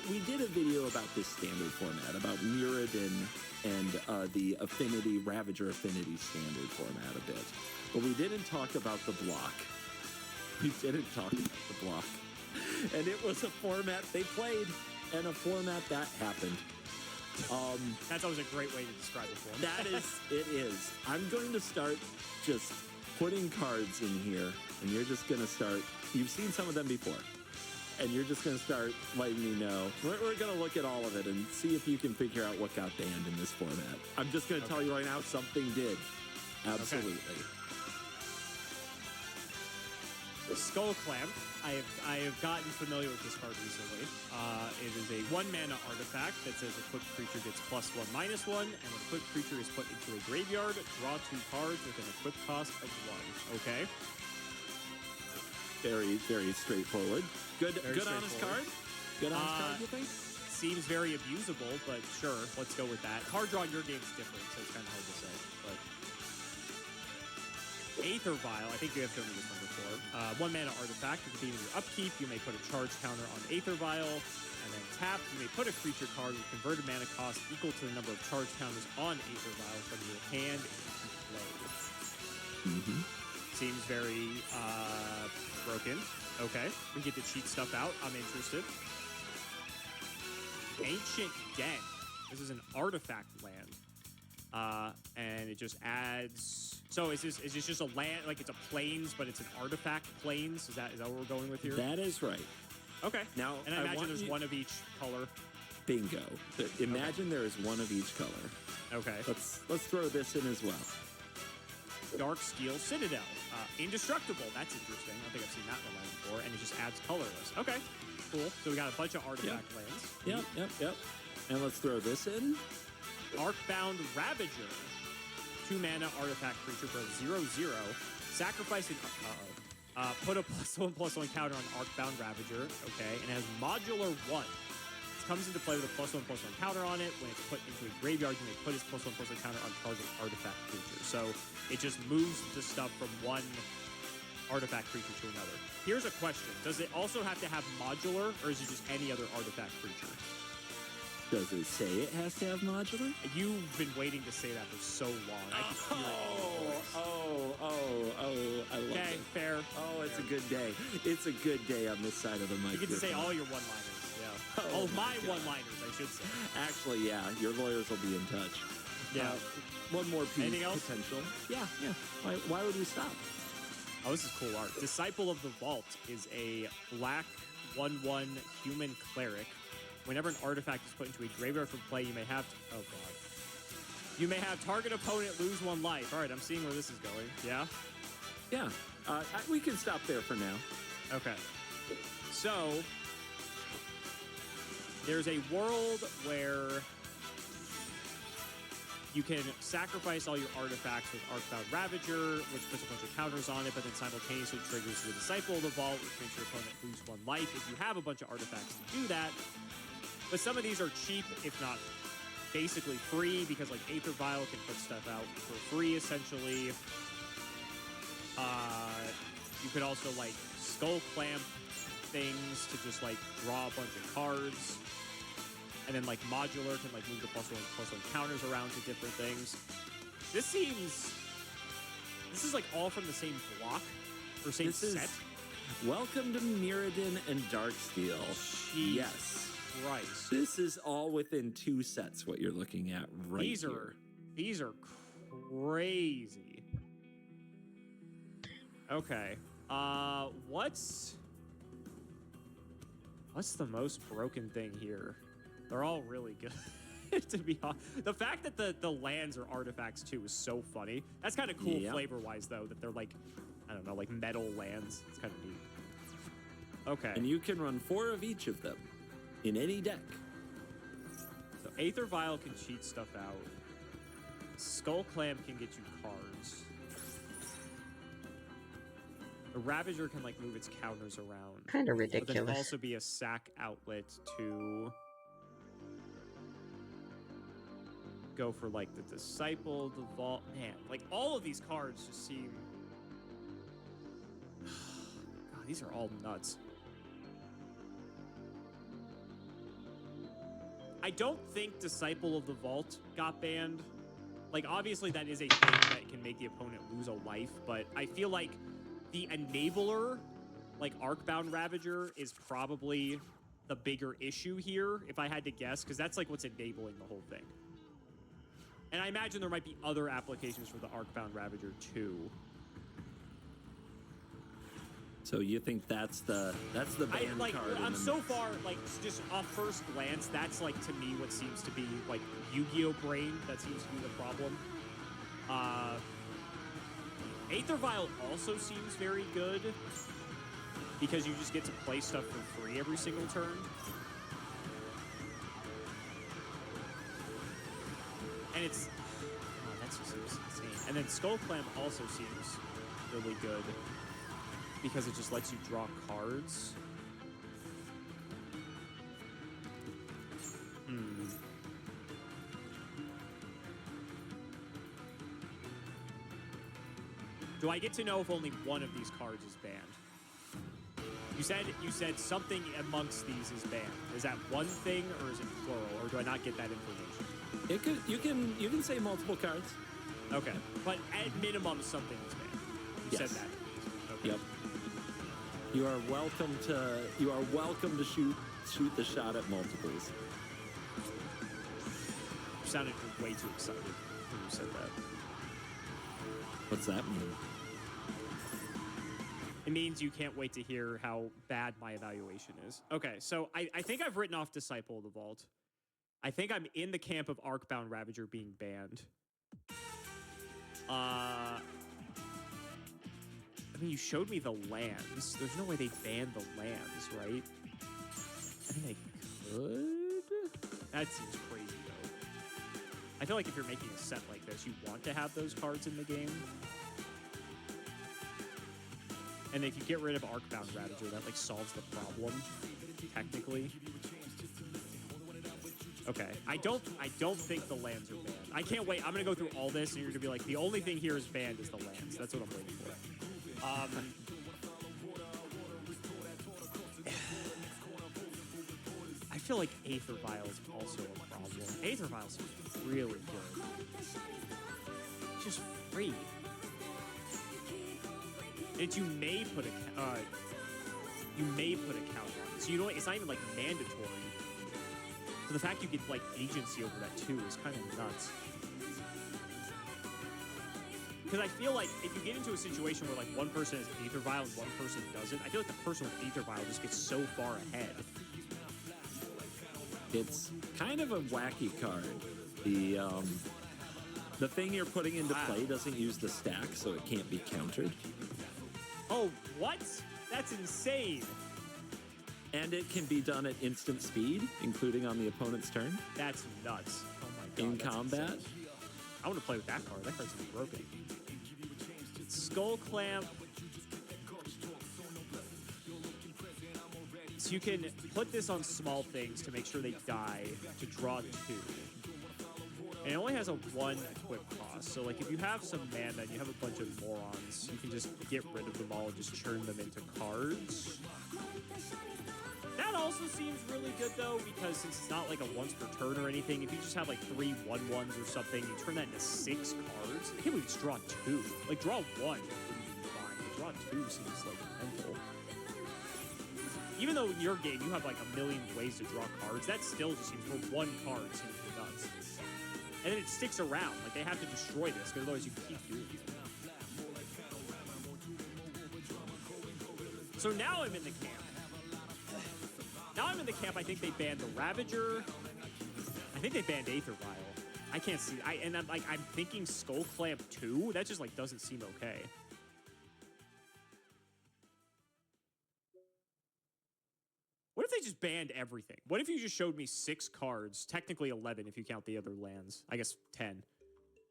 We did a video about this standard format, about Mirrodin and the Affinity, Ravager Affinity standard format a bit. But we didn't talk about the block. And it was a format they played, and a format that happened.
That's always a great way to describe a format.
It is. I'm going to start just putting cards in here, and you're just going to start. You've seen some of them before. And you're just going to start letting me know. We're going to look at all of it and see if you can figure out what got banned in this format. I'm just going to tell you right now, something did. Absolutely.
Okay. Skull Clamp. I have gotten familiar with this card recently. It is a 1-mana artifact that says equipped creature gets +1/-1, and when a equipped creature is put into a graveyard, draw 2 cards with an equipped cost of 1. Okay.
Very, very straightforward. Good honest card? Good honest card, you think?
Seems very abusable, but sure, let's go with that. Card draw in your game is different, so it's kind of hard to say. But Aether Vial, I think you have shown me this one before. 1-mana artifact. At the beginning of your upkeep, you may put a charge counter on Aether Vial, and then tap, you may put a creature card with converted mana cost equal to the number of charge counters on Aether Vial from your hand into play. Seems very broken. Okay, we get to cheat stuff out. I'm interested. Ancient Den. This is an artifact land, and it just adds. So is this just a land? Like it's a plains, but it's an artifact plains? Is that what we're going with here?
That is right.
Okay.
Now,
and I imagine there's one of each color.
Bingo. Imagine there is one of each color.
Okay.
Let's throw this in as well.
Dark Steel Citadel. Indestructible. That's interesting. I don't think I've seen that in the land before. And it just adds colorless. Okay. Cool. So we got a bunch of artifact lands.
Yep. And let's throw this in.
Arcbound Ravager. 2 mana artifact creature for 0/0. Sacrifice an. Put a +1/+1 counter on Arcbound Ravager. Okay. And it has modular 1. It comes into play with a +1/+1 counter on it. When it's put into a graveyard, you may put its +1/+1 counter on target artifact creature. So it just moves the stuff from one artifact creature to another. Here's a question. Does it also have to have modular, or is it just any other artifact creature?
Does it say it has to have modular?
You've been waiting to say that for so long. I can hear it in your voice.
I love
Okay,
it.
fair.
Oh, it's a good day. It's a good day on this side of the mic.
You get to say all your one-liners, yeah.
Oh
My
my God.
one-liners, I should say.
Actually, yeah, your lawyers will be in touch.
Yeah.
One more piece.
Anything else?
Potential. Yeah. Why would we stop?
Oh, this is cool art. Disciple of the Vault is a black 1/1 human cleric. Whenever an artifact is put into a graveyard from play, you may have... oh, God. You may have target opponent lose 1 life. All right, I'm seeing where this is going. Yeah?
Yeah. We can stop there for now.
Okay. So, there's a world where you can sacrifice all your artifacts with Arcbound Ravager, which puts a bunch of counters on it, but then simultaneously triggers the Disciple of the Vault, which makes your opponent lose 1 life if you have a bunch of artifacts to do that. But some of these are cheap, if not basically free, because like Aether Vial can put stuff out for free, essentially. You could also like Skull Clamp things to just like draw a bunch of cards. And then like Modular can like move the +1/+1 counters around to different things. This is like all from the same block or same set.
Welcome to Mirrodin and Darksteel.
Jeez.
Yes.
Christ.
This is all within 2 sets, what you're looking at right here.
These are crazy. Okay. What's the most broken thing here? They're all really good, to be honest. The fact that the lands are artifacts, too, is so funny. That's kind of cool flavor-wise, though, that they're like, I don't know, like metal lands. It's kind of neat. Okay.
And you can run 4 of each of them in any deck.
So Aether Vial can cheat stuff out. Skull Clamp can get you cards. The Ravager can, like, move its counters around.
Kind of
But then
ridiculous.
also be a sack outlet to go for, like, the Disciple, the Vault. Man, like, all of these cards just seem... God, these are all nuts. I don't think Disciple of the Vault got banned. Like, obviously that is a thing that can make the opponent lose a life, but I feel like the enabler, like Arcbound Ravager, is probably the bigger issue here, if I had to guess, because that's like what's enabling the whole thing. And I imagine there might be other applications for the Arcbound Ravager too.
So you think that's the banned card?
I'm so far, like, just off first glance, that's like to me what seems to be like Yu-Gi-Oh brain. That seems to be the problem. Aether Vial also seems very good because you just get to play stuff for free every single turn. And it's... oh, that just seems insane. And then Skull Clamp also seems really good because it just lets you draw cards. Do I get to know if only one of these cards is banned? You said something amongst these is banned. Is that one thing or is it plural, or do I not get that information?
You can say multiple cards.
Okay, but at minimum something is banned. You said that. Okay.
Yep. You are welcome to shoot the shot at multiples.
You sounded way too excited when you said that.
What's that mean?
It means you can't wait to hear how bad my evaluation is. Okay, so I think I've written off Disciple of the Vault. I think I'm in the camp of Arcbound Ravager being banned. I mean, you showed me the lands. There's no way they banned the lands, right? I think they could? That seems crazy, though. I feel like if you're making a set like this, you want to have those cards in the game. And if you get rid of Arcbound Ravager, that, like, solves the problem, technically. Okay, I don't think the lands are banned. I can't wait. I'm gonna go through all this, and you're gonna be like, the only thing here is banned is the lands. That's what I'm waiting for. I feel like Aether Vial is also a problem. Aether Vial seems really good. It's just free. And you may put a count on it. So you don't. It's not even like mandatory. So the fact you get like agency over that too is kind of nuts. Because I feel like if you get into a situation where like one person has Aether Vial and one person doesn't, I feel like the person with Aether Vial just gets so far ahead.
It's kind of a wacky card. The thing you're putting into play doesn't use the stack, so it can't be countered.
Oh, what? That's insane.
And it can be done at instant speed, including on the opponent's turn.
That's nuts. Oh my god.
In combat.
Insane. I want to play with that card. That card's broken. Skull Clamp. So you can put this on small things to make sure they die to draw 2. And it only has a 1 equip cost. So like if you have some mana and you have a bunch of morons, you can just get rid of them all and just churn them into cards. That also seems really good though, because since it's not like a once per turn or anything, if you just have like 3 1/1s or something, you turn that into 6 cards. I can't believe just draw 2. Like draw 1 wouldn't be fine, but draw 2 seems like mental. Even though in your game you have like a million ways to draw cards, that still just seems, for 1 card, seems nuts. And then it sticks around. Like they have to destroy this, because otherwise you keep doing it. So now I'm in the camp. I think they banned the Ravager. I think they banned Aether Vial. I can't see. I'm thinking Skull Clamp 2. That just like doesn't seem okay. What if they just banned everything? What if you just showed me 6 cards, technically 11 if you count the other lands. I guess 10.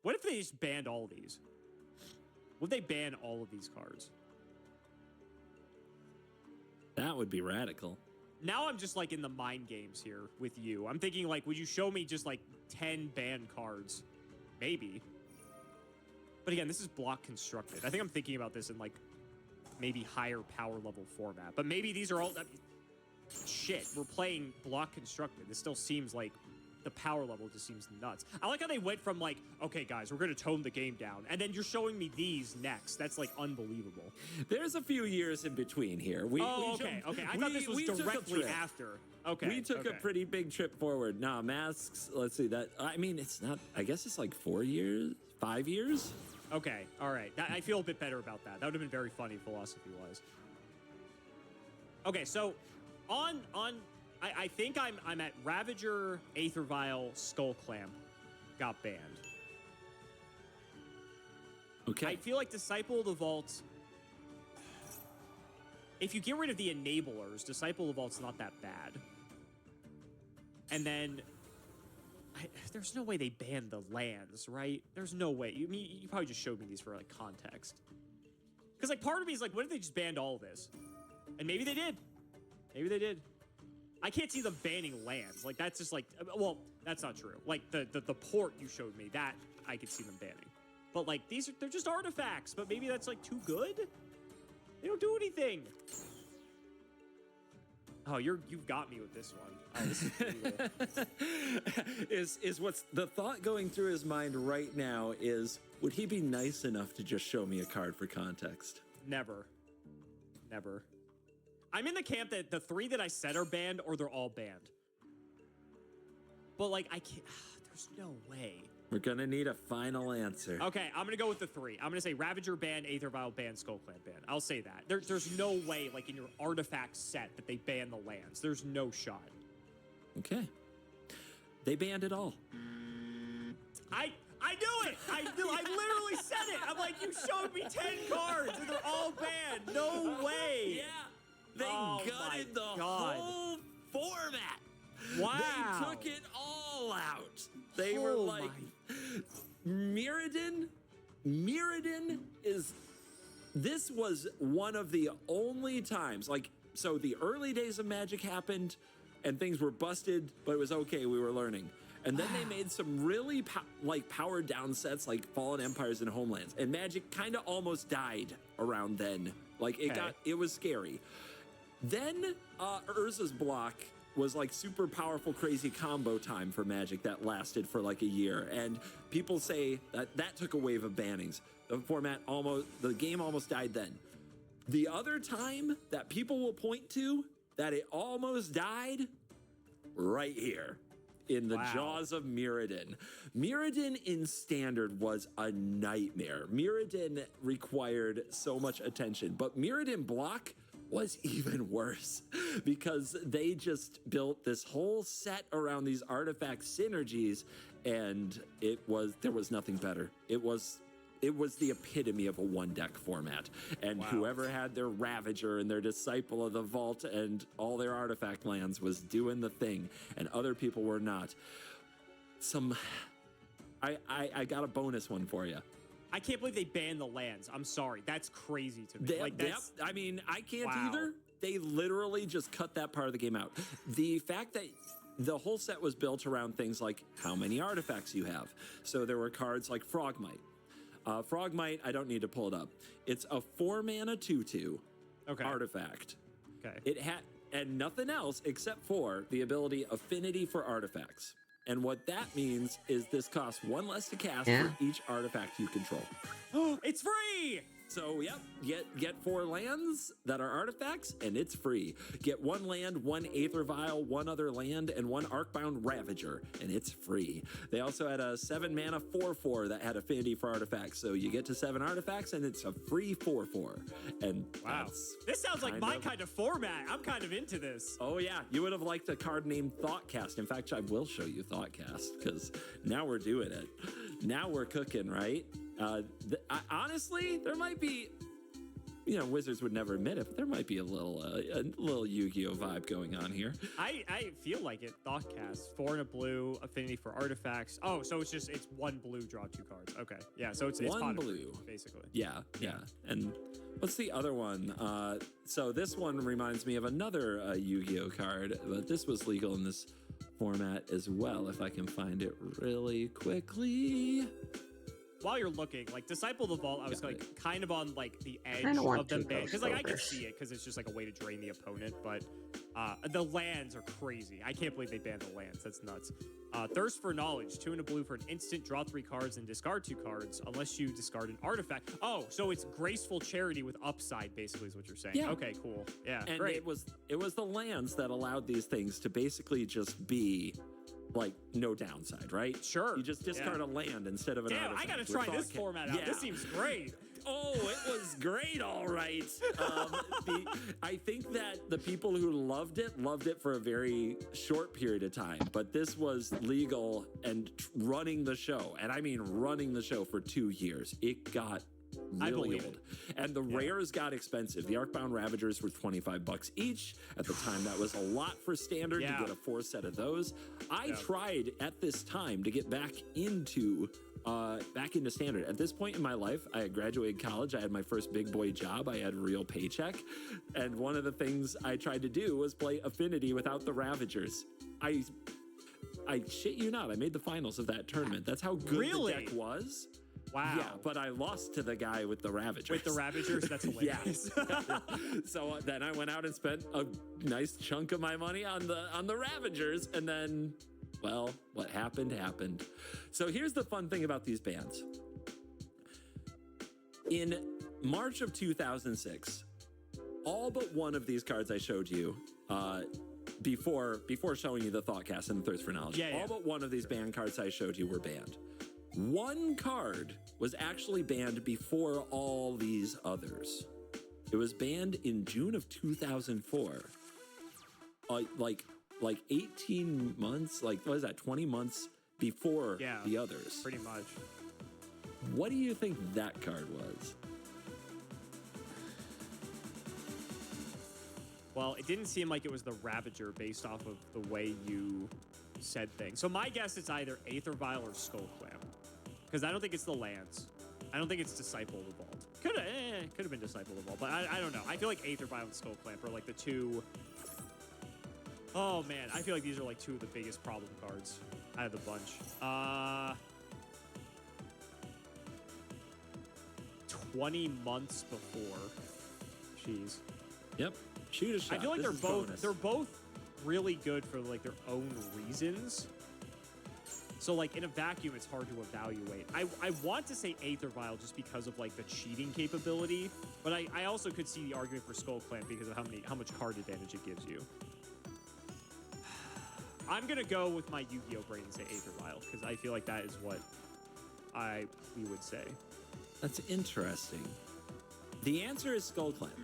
What if they just banned all these? Would they ban all of these cards?
That would be radical.
Now I'm just like in the mind games here with you. I'm thinking like, would you show me just like 10 banned cards? Maybe. But again, this is block constructed. I think I'm thinking about this in like maybe higher power level format. But maybe these are all... shit, we're playing block constructed. This still seems like the power level just seems nuts. I like how they went from like, okay guys, we're gonna tone the game down, and then you're showing me these next. That's like unbelievable.
There's a few years in between here.
Okay. I thought this was directly after. Okay.
We took a pretty big trip forward. Nah, masks, let's see that. I mean, it's not, I guess it's like 4 years, 5 years?
Okay, all right. I feel a bit better about that. That would have been very funny philosophy-wise. Okay, so I think I'm at Ravager, Aether Vial, Skull Clamp got banned.
Okay.
I feel like Disciple of the Vault, if you get rid of the enablers, Disciple of the Vault's not that bad. And then there's no way they banned the lands, right? There's no way. You probably just showed me these for like context. Because like part of me is like, what if they just banned all of this? And maybe they did. Maybe they did. I can't see them banning lands. Like, that's just like, well, that's not true. Like, the port you showed me, that I could see them banning. But like, they're just artifacts, but maybe that's like too good? They don't do anything. Oh, you've got me with this one. Oh, this is brutal.
is what's the thought going through his mind right now is, would he be nice enough to just show me a card for context?
Never. Never. I'm in the camp that the 3 that I said are banned, or they're all banned. But like, I can't, there's no way.
We're gonna need a final answer.
Okay, I'm gonna go with the 3. I'm gonna say Ravager ban, Aether Vial ban, Skull Clamp ban. I'll say that. There's no way, like in your artifact set, that they ban the lands. There's no shot.
Okay. They banned it all.
I knew it. I literally said it. I'm like, you showed me 10 cards and they're all banned. No way.
Yeah. They gutted the whole format.
Wow.
They took it all out. They were like, Mirrodin is, this was one of the only times, like, so the early days of Magic happened and things were busted, but it was okay, we were learning. And then they made some really powered down sets like Fallen Empires and Homelands. And Magic kind of almost died around then. Like it was scary. Then Urza's block was like super powerful, crazy combo time for Magic that lasted for like a year. And people say that took a wave of bannings. The game almost died then. The other time that people will point to that it almost died, right here in the jaws of Mirrodin. Mirrodin in Standard was a nightmare. Mirrodin required so much attention, but Mirrodin block was even worse because they just built this whole set around these artifact synergies, and there was nothing better. It was the epitome of a one deck format, and whoever had their Ravager and their Disciple of the Vault and all their artifact lands was doing the thing, and other people were not. I got a bonus one for you.
I can't believe they banned the lands. I'm sorry. That's crazy to me.
I mean, I can't either. They literally just cut that part of the game out. The fact that the whole set was built around things like how many artifacts you have. So there were cards like Frogmite. Frogmite, I don't need to pull it up. It's a 4-mana 2/2 artifact.
Okay.
It had and nothing else except for the ability Affinity for Artifacts. And what that means is this costs 1 less to cast for each artifact you control.
It's free!
So, yep, get 4 lands that are artifacts, and it's free. Get 1 land, 1 Aether Vial, 1 other land, and 1 Arcbound Ravager, and it's free. They also had a 7-mana 4/4 that had Affinity for Artifacts, so you get to 7 artifacts, and it's a free 4/4. And
this sounds like my kind of format. I'm kind of into this.
Oh, yeah, you would have liked a card named Thoughtcast. In fact, I will show you Thoughtcast, because now we're doing it. Now we're cooking, right? Honestly, there might be, Wizards would never admit it, but there might be a little Yu-Gi-Oh vibe going on here.
I feel like it. Thoughtcast, 4 and a blue, Affinity for Artifacts. Oh, so it's 1 blue, draw 2 cards. Okay, yeah, so it's
1 blue,
basically.
Yeah. And what's the other one? So this one reminds me of another Yu-Gi-Oh card, but this was legal in this format as well. If I can find it really quickly.
While you're looking, like Disciple of the Vault, I was like kind of on like the edge of them ban because like I can see it because it's just like a way to drain the opponent. But the lands are crazy. I can't believe they banned the lands. That's nuts. Thirst for Knowledge, 2 and a blue for an instant, draw 3 cards and discard 2 cards unless you discard an artifact. Oh, so it's Graceful Charity with upside, basically, is what you're saying.
Yeah.
Okay, cool. Yeah,
and
great.
it was the lands that allowed these things to basically just be like no downside, right?
Sure.
You just discard a land instead of an artifact.
I gotta try this format out.
Yeah.
This seems great.
Oh, it was great, all right. I think that the people who loved it for a very short period of time, but this was legal and running the show. And I mean running the show for 2 years. It got really old. And the rares got expensive. The Arcbound Ravagers were $25 each. At the time, that was a lot for Standard to get a 4 set of those. I tried at this time to get back into Standard. At this point in my life, I had graduated college. I had my first big boy job. I had a real paycheck. And one of the things I tried to do was play Affinity without the Ravagers. I shit you not, I made the finals of that tournament. That's how good the deck was.
Wow.
Yeah, but I lost to the guy with the Ravagers.
With the Ravagers? That's hilarious.
So then I went out and spent a nice chunk of my money on the Ravagers, and then, well, what happened. So here's the fun thing about these bans. In March of 2006, all but one of these cards I showed you before showing you the Thoughtcast and the Thirst for Knowledge, all but one of these banned cards I showed you were banned. One card was actually banned before all these others. It was banned in June of 2004. Like like 18 months, like what is that, 20 months before the others.
Pretty much.
What do you think that card was?
Well, it didn't seem like it was the Ravager based off of the way you said things. So my guess is either Aether Vial or Skull Clamp. Because I don't think it's the lands. I don't think it's Disciple of the Vault. Could have been Disciple of the Vault, but I don't know. I feel like Aether Vial and Skull Clamp are like the two. Oh man, I feel like these are like two of the biggest problem cards out of the bunch. 20 months before. Jeez.
Yep. Shoot a shot.
I feel like
This
they're both really good for like their own reasons. So like in a vacuum, it's hard to evaluate. I want to say Aether Vial just because of like the cheating capability, but I also could see the argument for Skull Clamp because of how much card advantage it gives you. I'm gonna go with my Yu-Gi-Oh brain and say Aether Vial because I feel like that is what we would say.
That's interesting. The answer is Skull Clamp.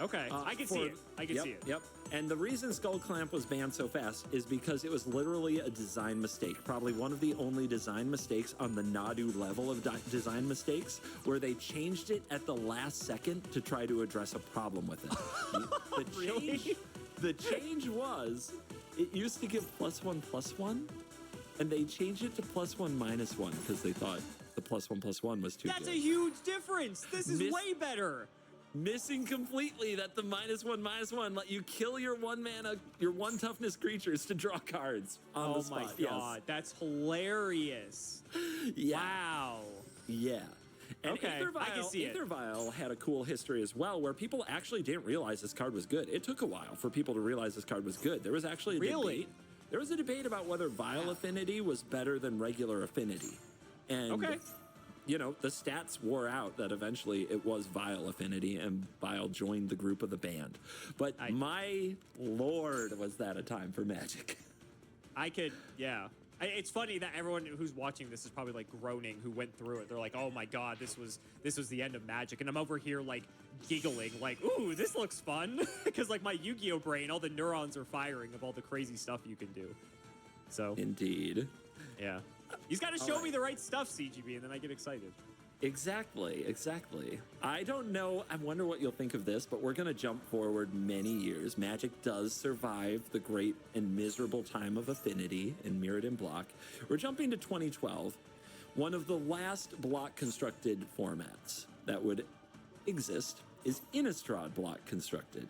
Okay, I can see it. I can see it.
Yep. And the reason Skull Clamp was banned so fast is because it was literally a design mistake. Probably one of the only design mistakes on the Nadu level of design mistakes, where they changed it at the last second to try to address a problem with it. The change was, it used to give +1/+1, and they changed it to +1/-1 because they thought the +1/+1 was too good.
That's a huge difference. This is way better.
Missing completely that the -1/-1 let you kill your one toughness creatures to draw cards on the spot.
Oh my god, that's hilarious.
Yeah.
Wow.
Yeah. And
okay, I can see it.
Aether Vial had a cool history as well, where people actually didn't realize this card was good. It took a while for people to realize this card was good. There was actually a debate. There was a debate about whether Vial Affinity was better than regular Affinity. And you know, the stats wore out that eventually it was Vial Affinity, and Vial joined the group of the band. But my lord, was that a time for Magic.
It's funny that everyone who's watching this is probably like groaning who went through it. They're like, oh my god, this was the end of Magic. And I'm over here like giggling like, ooh, this looks fun. Because like my Yu-Gi-Oh brain, all the neurons are firing of all the crazy stuff you can do. So
Indeed.
Yeah. He's got to show me the right stuff, CGB, and then I get excited.
Exactly. I don't know. I wonder what you'll think of this, but we're going to jump forward many years. Magic does survive the great and miserable time of Affinity in Mirrodin Block. We're jumping to 2012, one of the last block constructed formats that would exist is Innistrad block constructed.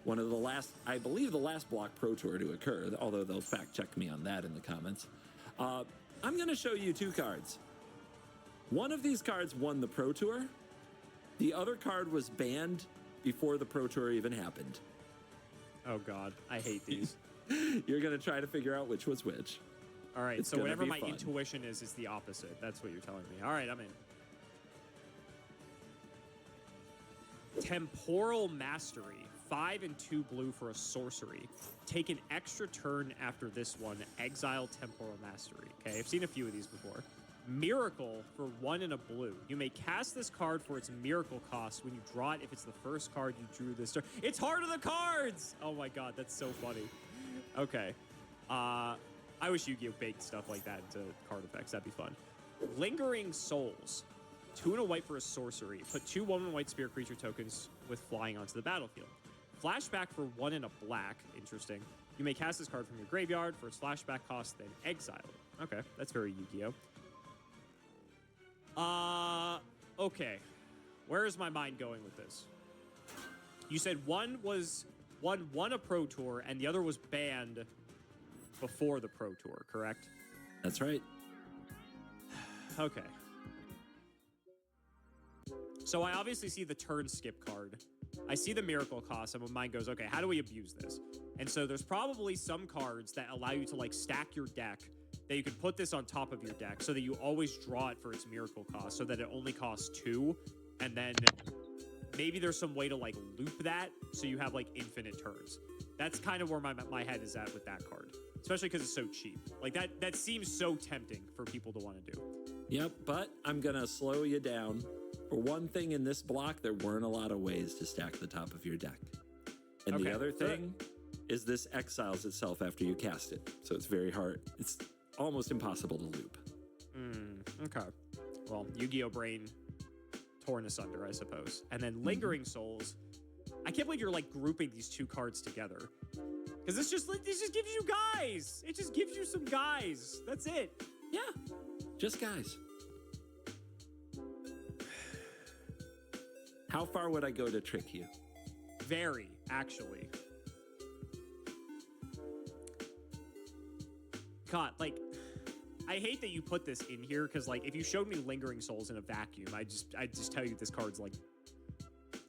One of the last, I believe the last block Pro Tour to occur, although they'll fact check me on that in the comments. I'm going to show you two cards. One of these cards won the Pro Tour. The other card was banned before the Pro Tour even happened.
Oh, God. I hate these.
You're going to try to figure out which was which.
All right. So whatever my intuition is the opposite. That's what you're telling me. All right. I'm in. Temporal Mastery. 5 and 2 blue for a sorcery. Take an extra turn after this one. Exile Temporal Mastery. Okay, I've seen a few of these before. Miracle for 1 and a blue. You may cast this card for its miracle cost when you draw it if it's the first card you drew this turn. It's Heart of the Cards! Oh my god, that's so funny. Okay. I wish Yu-Gi-Oh! Baked stuff like that into card effects. That'd be fun. Lingering Souls. 2 and a white for a sorcery. Put 2 1 white spirit creature tokens with flying onto the battlefield. Flashback for 1 and a black. Interesting. You may cast this card from your graveyard for its flashback cost, then exile it. Okay, that's very Yu-Gi-Oh! Okay. Where is my mind going with this? You said one won a Pro Tour and the other was banned before the Pro Tour, correct?
That's right.
Okay. So I obviously see the turn skip card. I see the miracle cost, and my mind goes, okay, how do we abuse this? And so there's probably some cards that allow you to like stack your deck that you can put this on top of your deck so that you always draw it for its miracle cost so that it only costs 2. And then maybe there's some way to like loop that so you have like infinite turns. That's kind of where my head is at with that card, especially because it's so cheap. Like that seems so tempting for people to want to do.
Yep, but I'm going to slow you down. For one thing in this block, there weren't a lot of ways to stack the top of your deck. And the other thing is this exiles itself after you cast it. So it's very hard. It's almost impossible to loop.
Okay. Well, Yu-Gi-Oh! Brain torn asunder, I suppose. And then Lingering Souls. I can't believe you're like grouping these two cards together. Because this just gives you guys. It just gives you some guys. That's it.
Yeah, just guys. How far would I go to trick you?
Very, actually. God, like, I hate that you put this in here because, like, if you showed me Lingering Souls in a vacuum, I'd just tell you this card's like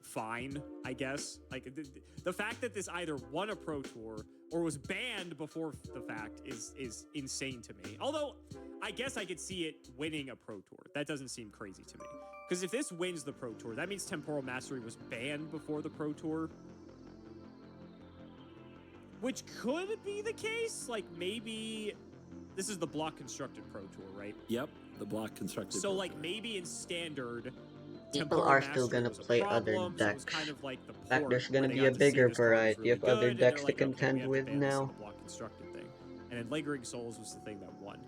fine, I guess. Like the fact that this either won a Pro Tour or was banned before the fact is insane to me. Although I guess I could see it winning a Pro Tour. That doesn't seem crazy to me. Because if this wins the Pro Tour, that means Temporal Mastery was banned before the Pro Tour. Which could be the case. Like maybe this is the block constructed Pro Tour, right?
Yep, the block constructed.
So
Pro
like
Tour.
maybe in standard,
People are still gonna play other decks.
Kind of like
There's gonna be a bigger variety of other decks to contend with now.
Block constructed thing. And then Lingering Souls was the thing that won.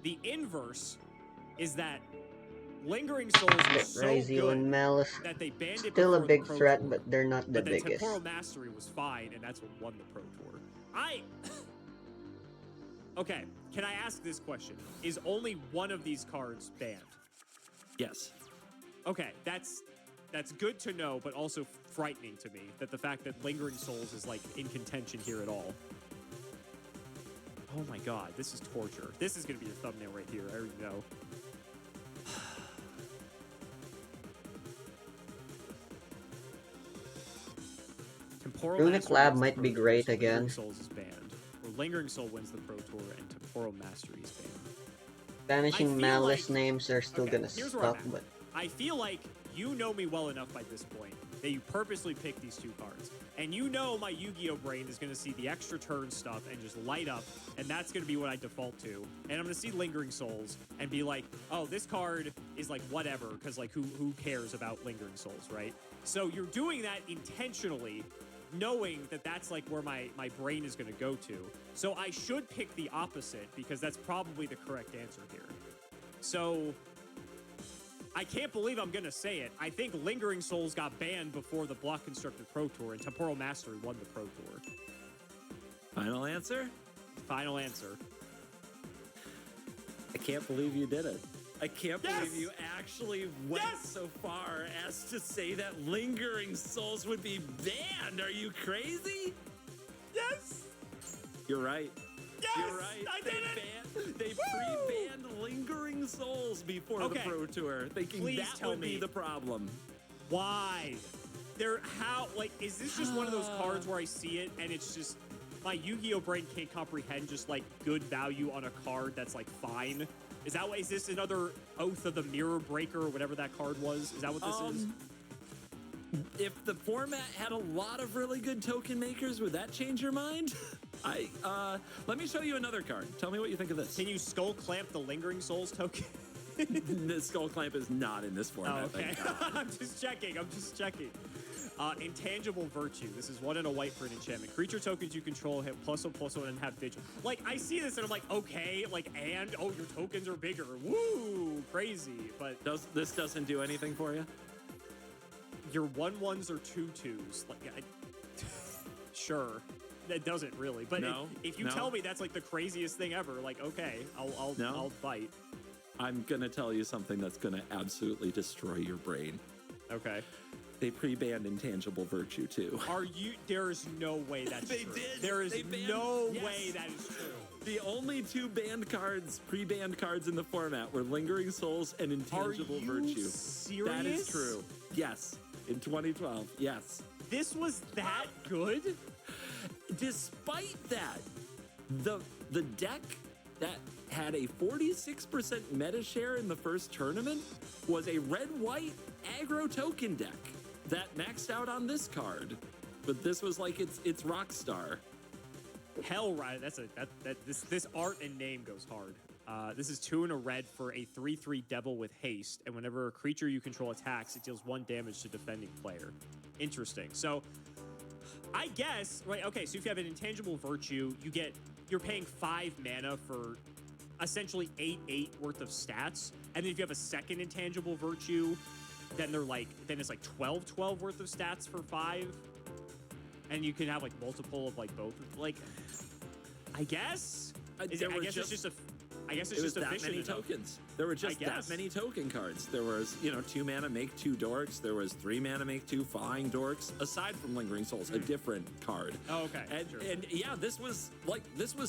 The inverse is that Lingering Souls was so good
and Malice
that they banned it.
still a
before
big
the Pro
threat,
Tour,
but they're not the
but then
biggest.
Temporal Mastery was fine, and that's what won the Pro Tour. Okay, can I ask this question? Is only one of these cards banned?
Yes.
Okay, that's good to know, but also frightening to me that the fact that Lingering Souls is like in contention here at all. Oh my god, this is torture. This is gonna be your thumbnail right here. I already know. Temporal
Runic
Mastery
Lab
wins the
might
Pro
be
Tour,
great
so
again.
Lingering Souls is banned. Or Lingering Soul wins the Pro Tour and Temporal Mastery is banned.
Banishing
I feel
Malice
like-
names are still
Okay,
gonna
here's where I'm
suck,
at.
but
I feel like you know me well enough by this point that you purposely picked these two cards. And you know my Yu-Gi-Oh! Brain is going to see the extra turn stuff and just light up, and that's going to be what I default to. And I'm going to see Lingering Souls and be like, oh, this card is like whatever, because like who cares about Lingering Souls, right? So you're doing that intentionally, knowing that that's like where my brain is going to go to. So I should pick the opposite, because that's probably the correct answer here. So I can't believe I'm going to say it. I think Lingering Souls got banned before the Block Constructed Pro Tour, and Temporal Mastery won the Pro Tour.
Final answer?
Final answer.
I can't believe you did it. I can't
Yes!
believe you actually went
Yes!
so far as to say that Lingering Souls would be banned. Are you crazy?
Yes!
You're right.
Yes!
You're right.
I did it!
They pre-banned Lingering Souls before
Okay.
the Pro Tour, thinking
Please
that
tell
would be
me.
the problem.
Why? Is this just one of those cards where I see it and it's just, my Yu-Gi-Oh! Brain can't comprehend just like good value on a card that's like fine? Is this another Oath of the Mirror Breaker or whatever that card was? Is that what this is?
If the format had a lot of really good token makers, would that change your mind? Let me show you another card. Tell me what you think of this.
Can you Skull Clamp the Lingering Souls token?
The Skull Clamp is not in this format.
Oh, okay.
thank God.
I'm just checking. Intangible Virtue. This is 1 and a white for an enchantment. Creature tokens you control have +1/+1 and have vigil. Like, I see this and I'm like, okay, like, and, oh, your tokens are bigger. Woo, crazy. But
This doesn't do anything for you?
your 1/1s are 2/2s. Like, sure. That doesn't really. But
No,
if you
no.
tell me that's like the craziest thing ever, like, okay, I'll bite.
I'm gonna tell you something that's gonna absolutely destroy your brain.
Okay.
They pre-banned Intangible Virtue too.
There is no way that's
They
true.
did.
There is
They banned-
no
yes.
way that is true.
The only two banned cards, pre-banned cards in the format were Lingering Souls and Intangible
Are you
Virtue.
serious?
That is true. Yes. In 2012. Yes.
This was that good?
Despite that, the deck that had a 46% meta share in the first tournament was a red-white aggro token deck that maxed out on this card. But this was like it's Rockstar.
Hell right. This art and name goes hard. This is 2 and a red for a 3/3 devil with haste, and whenever a creature you control attacks, it deals 1 damage to defending player. Interesting. So I guess, right, okay, so if you have an intangible virtue, you're paying 5 mana for essentially 8 worth of stats. And then if you have a second intangible virtue, then it's like 12 worth of stats for 5. And you can have like multiple of like both. Like, I guess? It's just
that many
enough.
Tokens. There were just that many token cards. There was, 2 mana make 2 dorks. There was 3 mana make 2 flying dorks. Aside from Lingering Souls, a different card.
Oh, okay.
And yeah, this was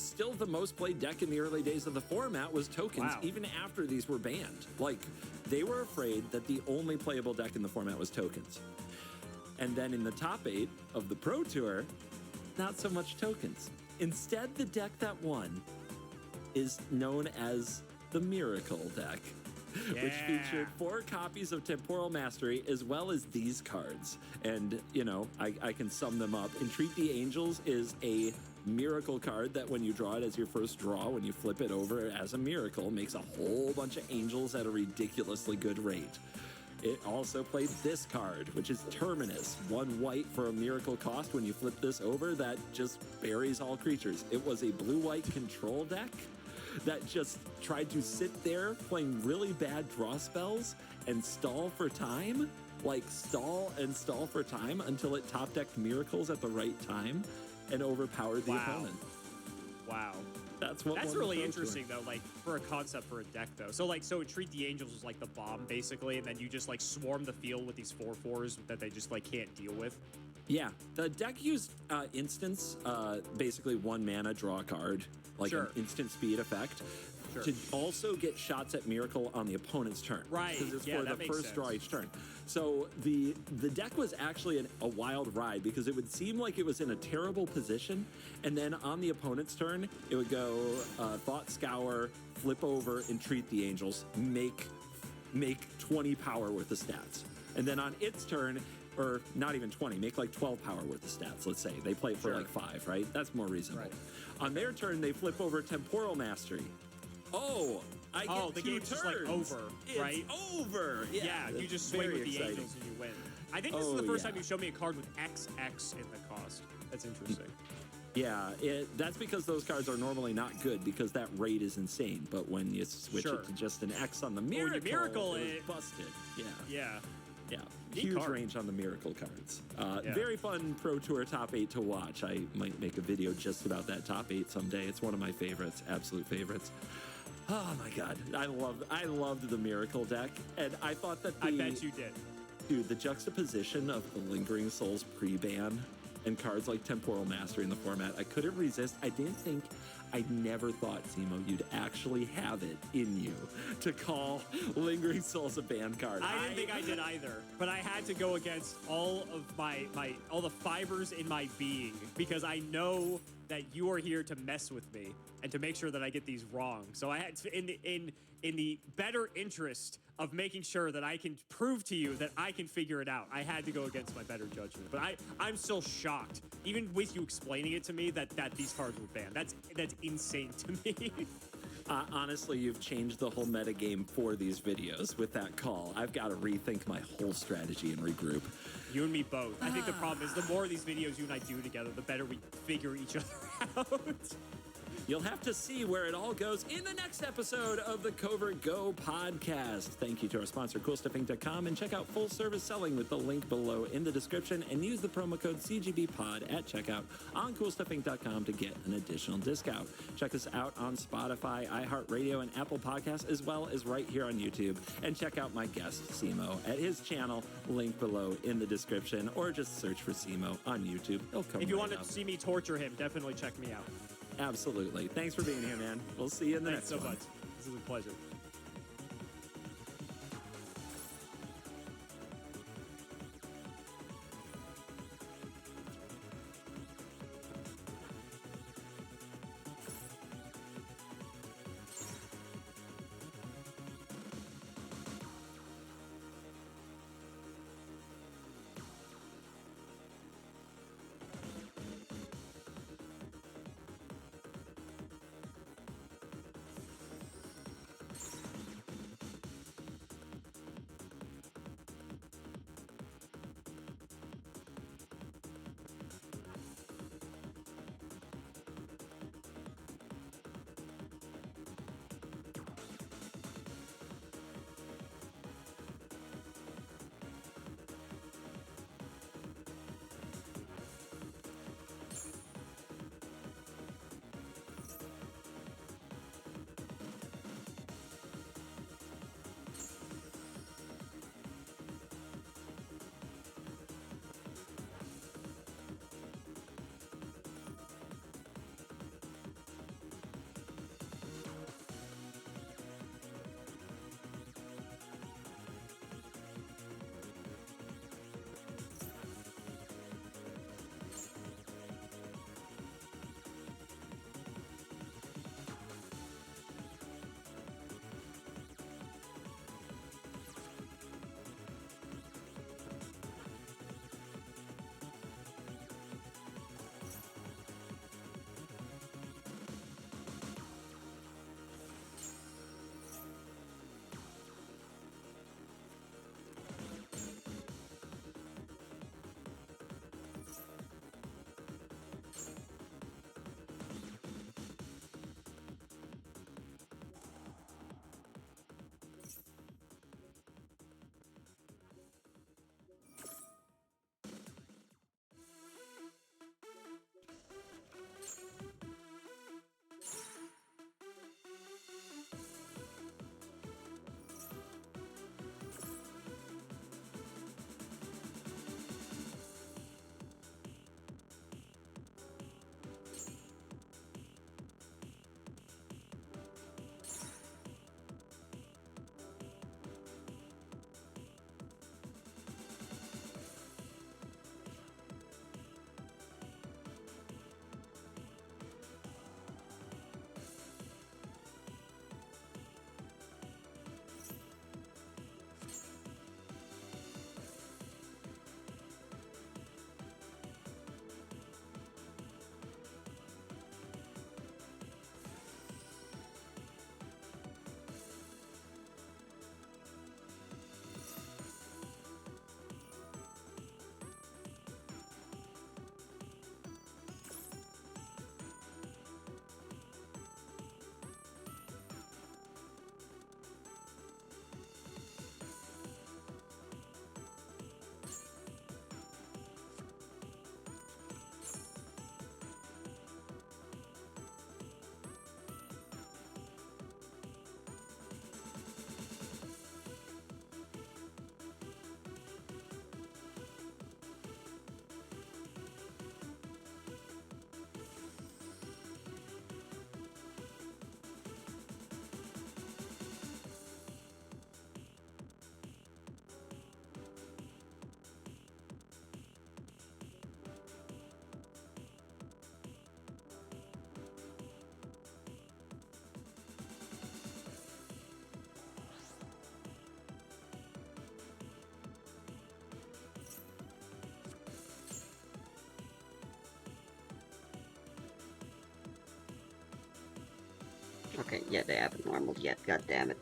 still the most played deck in the early days of the format was tokens, even after these were banned. Like, they were afraid that the only playable deck in the format was tokens. And then in the top 8 of the Pro Tour, not so much tokens. Instead, the deck that won is known as the Miracle deck, which featured 4 copies of Temporal Mastery as well as these cards. And, I can sum them up. Entreat the Angels is a miracle card that when you draw it as your first draw, when you flip it over as a miracle, makes a whole bunch of angels at a ridiculously good rate. It also played this card, which is Terminus. 1 white for a miracle cost. When you flip this over, that just buries all creatures. It was a blue-white control deck that just tried to sit there playing really bad draw spells and stall for time. Like, stall and stall for time until it top-decked miracles at the right time and overpowered the opponent.
Wow.
That's
really interesting, though, like, for a concept for a deck, though. So Entreat the Angels is like the bomb, basically, and then you just, like, swarm the field with these 4/4s that they just, like, can't deal with. Yeah.
The deck used instants, basically 1 mana, draw a card, like an instant speed effect, to also get shots at Miracle on the opponent's turn.
Right.
Because it's for the first draw each turn. So the deck was actually a wild ride because it would seem like it was in a terrible position, and then on the opponent's turn, it would go Thought Scour, flip over, Entreat the Angels, make 20 power worth of stats. And then on its turn, or not even 20, make like 12 power worth of stats, let's say. They play for like 5, right? That's more reasonable. Right. On their turn, they flip over Temporal Mastery. Oh, I get
the
2
game's
turns.
just like over, right?
It's over. Yeah,
you just swing with the
exciting.
Angels and you win. I think this is the first time you showed me a card with XX in the cost. That's interesting.
Yeah, that's because those cards are normally not good because that rate is insane. But when you switch it to just an X on the Miracle, it was busted. Yeah. Huge range on the Miracle cards. Very fun Pro Tour top 8 to watch. I might make a video just about that top 8 someday. It's one of my favorites, absolute favorites. Oh my god, I loved the Miracle deck, and I thought that
I bet you did.
Dude, the juxtaposition of the Lingering Souls pre-ban and cards like Temporal Mastery in the format, I couldn't resist. I never thought, Zemo, you'd actually have it in you to call Lingering Souls a banned card.
I didn't think I did either, but I had to go against all of all the fibers in my being because I know that you are here to mess with me and to make sure that I get these wrong. So I had to, in the better interest of making sure that I can prove to you that I can figure it out, I had to go against my better judgment. But I'm still shocked, even with you explaining it to me, that these cards were banned. That's insane to me.
Honestly, you've changed the whole metagame for these videos with that call. I've got to rethink my whole strategy and regroup.
You and me both. I think the problem is the more of these videos you and I do together, the better we figure each other out.
You'll have to see where it all goes in the next episode of the Covert Go podcast. Thank you to our sponsor, CoolStuffInc.com, and check out Full Service Selling with the link below in the description, and use the promo code CGBPOD at checkout on CoolStuffInc.com to get an additional discount. Check us out on Spotify, iHeartRadio, and Apple Podcasts, as well as right here on YouTube. And check out my guest, Simo, at his channel, link below in the description, or just search for Simo on YouTube. He'll come
If you
right
want
up.
to see me torture him, definitely check me out.
Absolutely. Thanks for being here, man. We'll see you in the next one.
Thanks so much. This is a pleasure.
Okay, yeah, they haven't normaled yet, god damn it.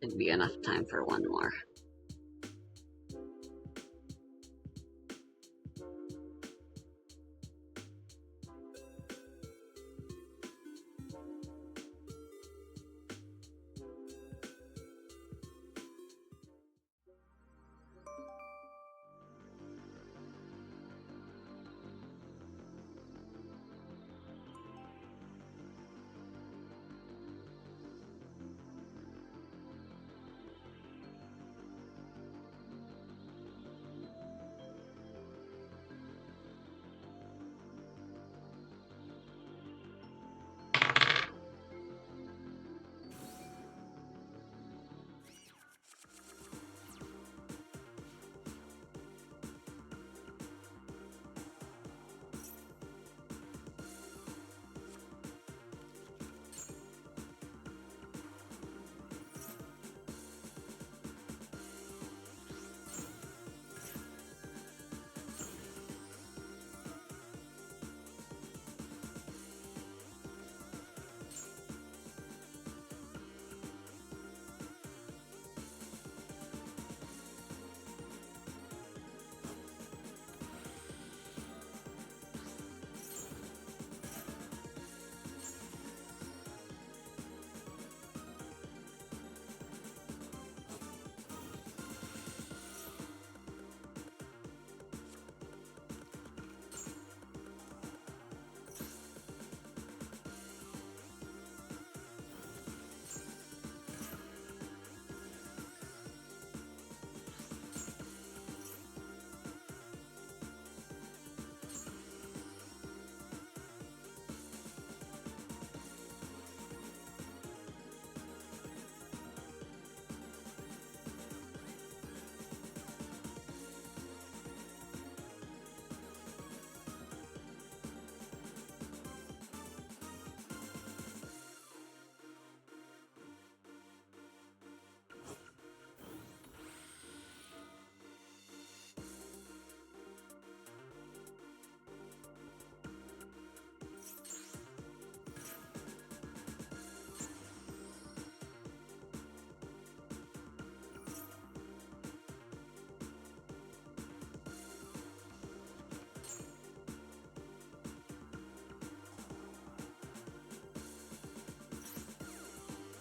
Should be enough time for one more.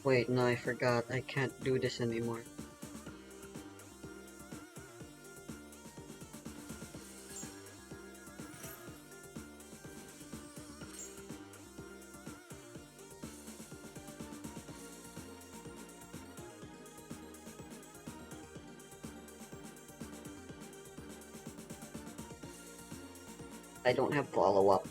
Wait, no, I forgot. I can't do this anymore. I don't have follow-up.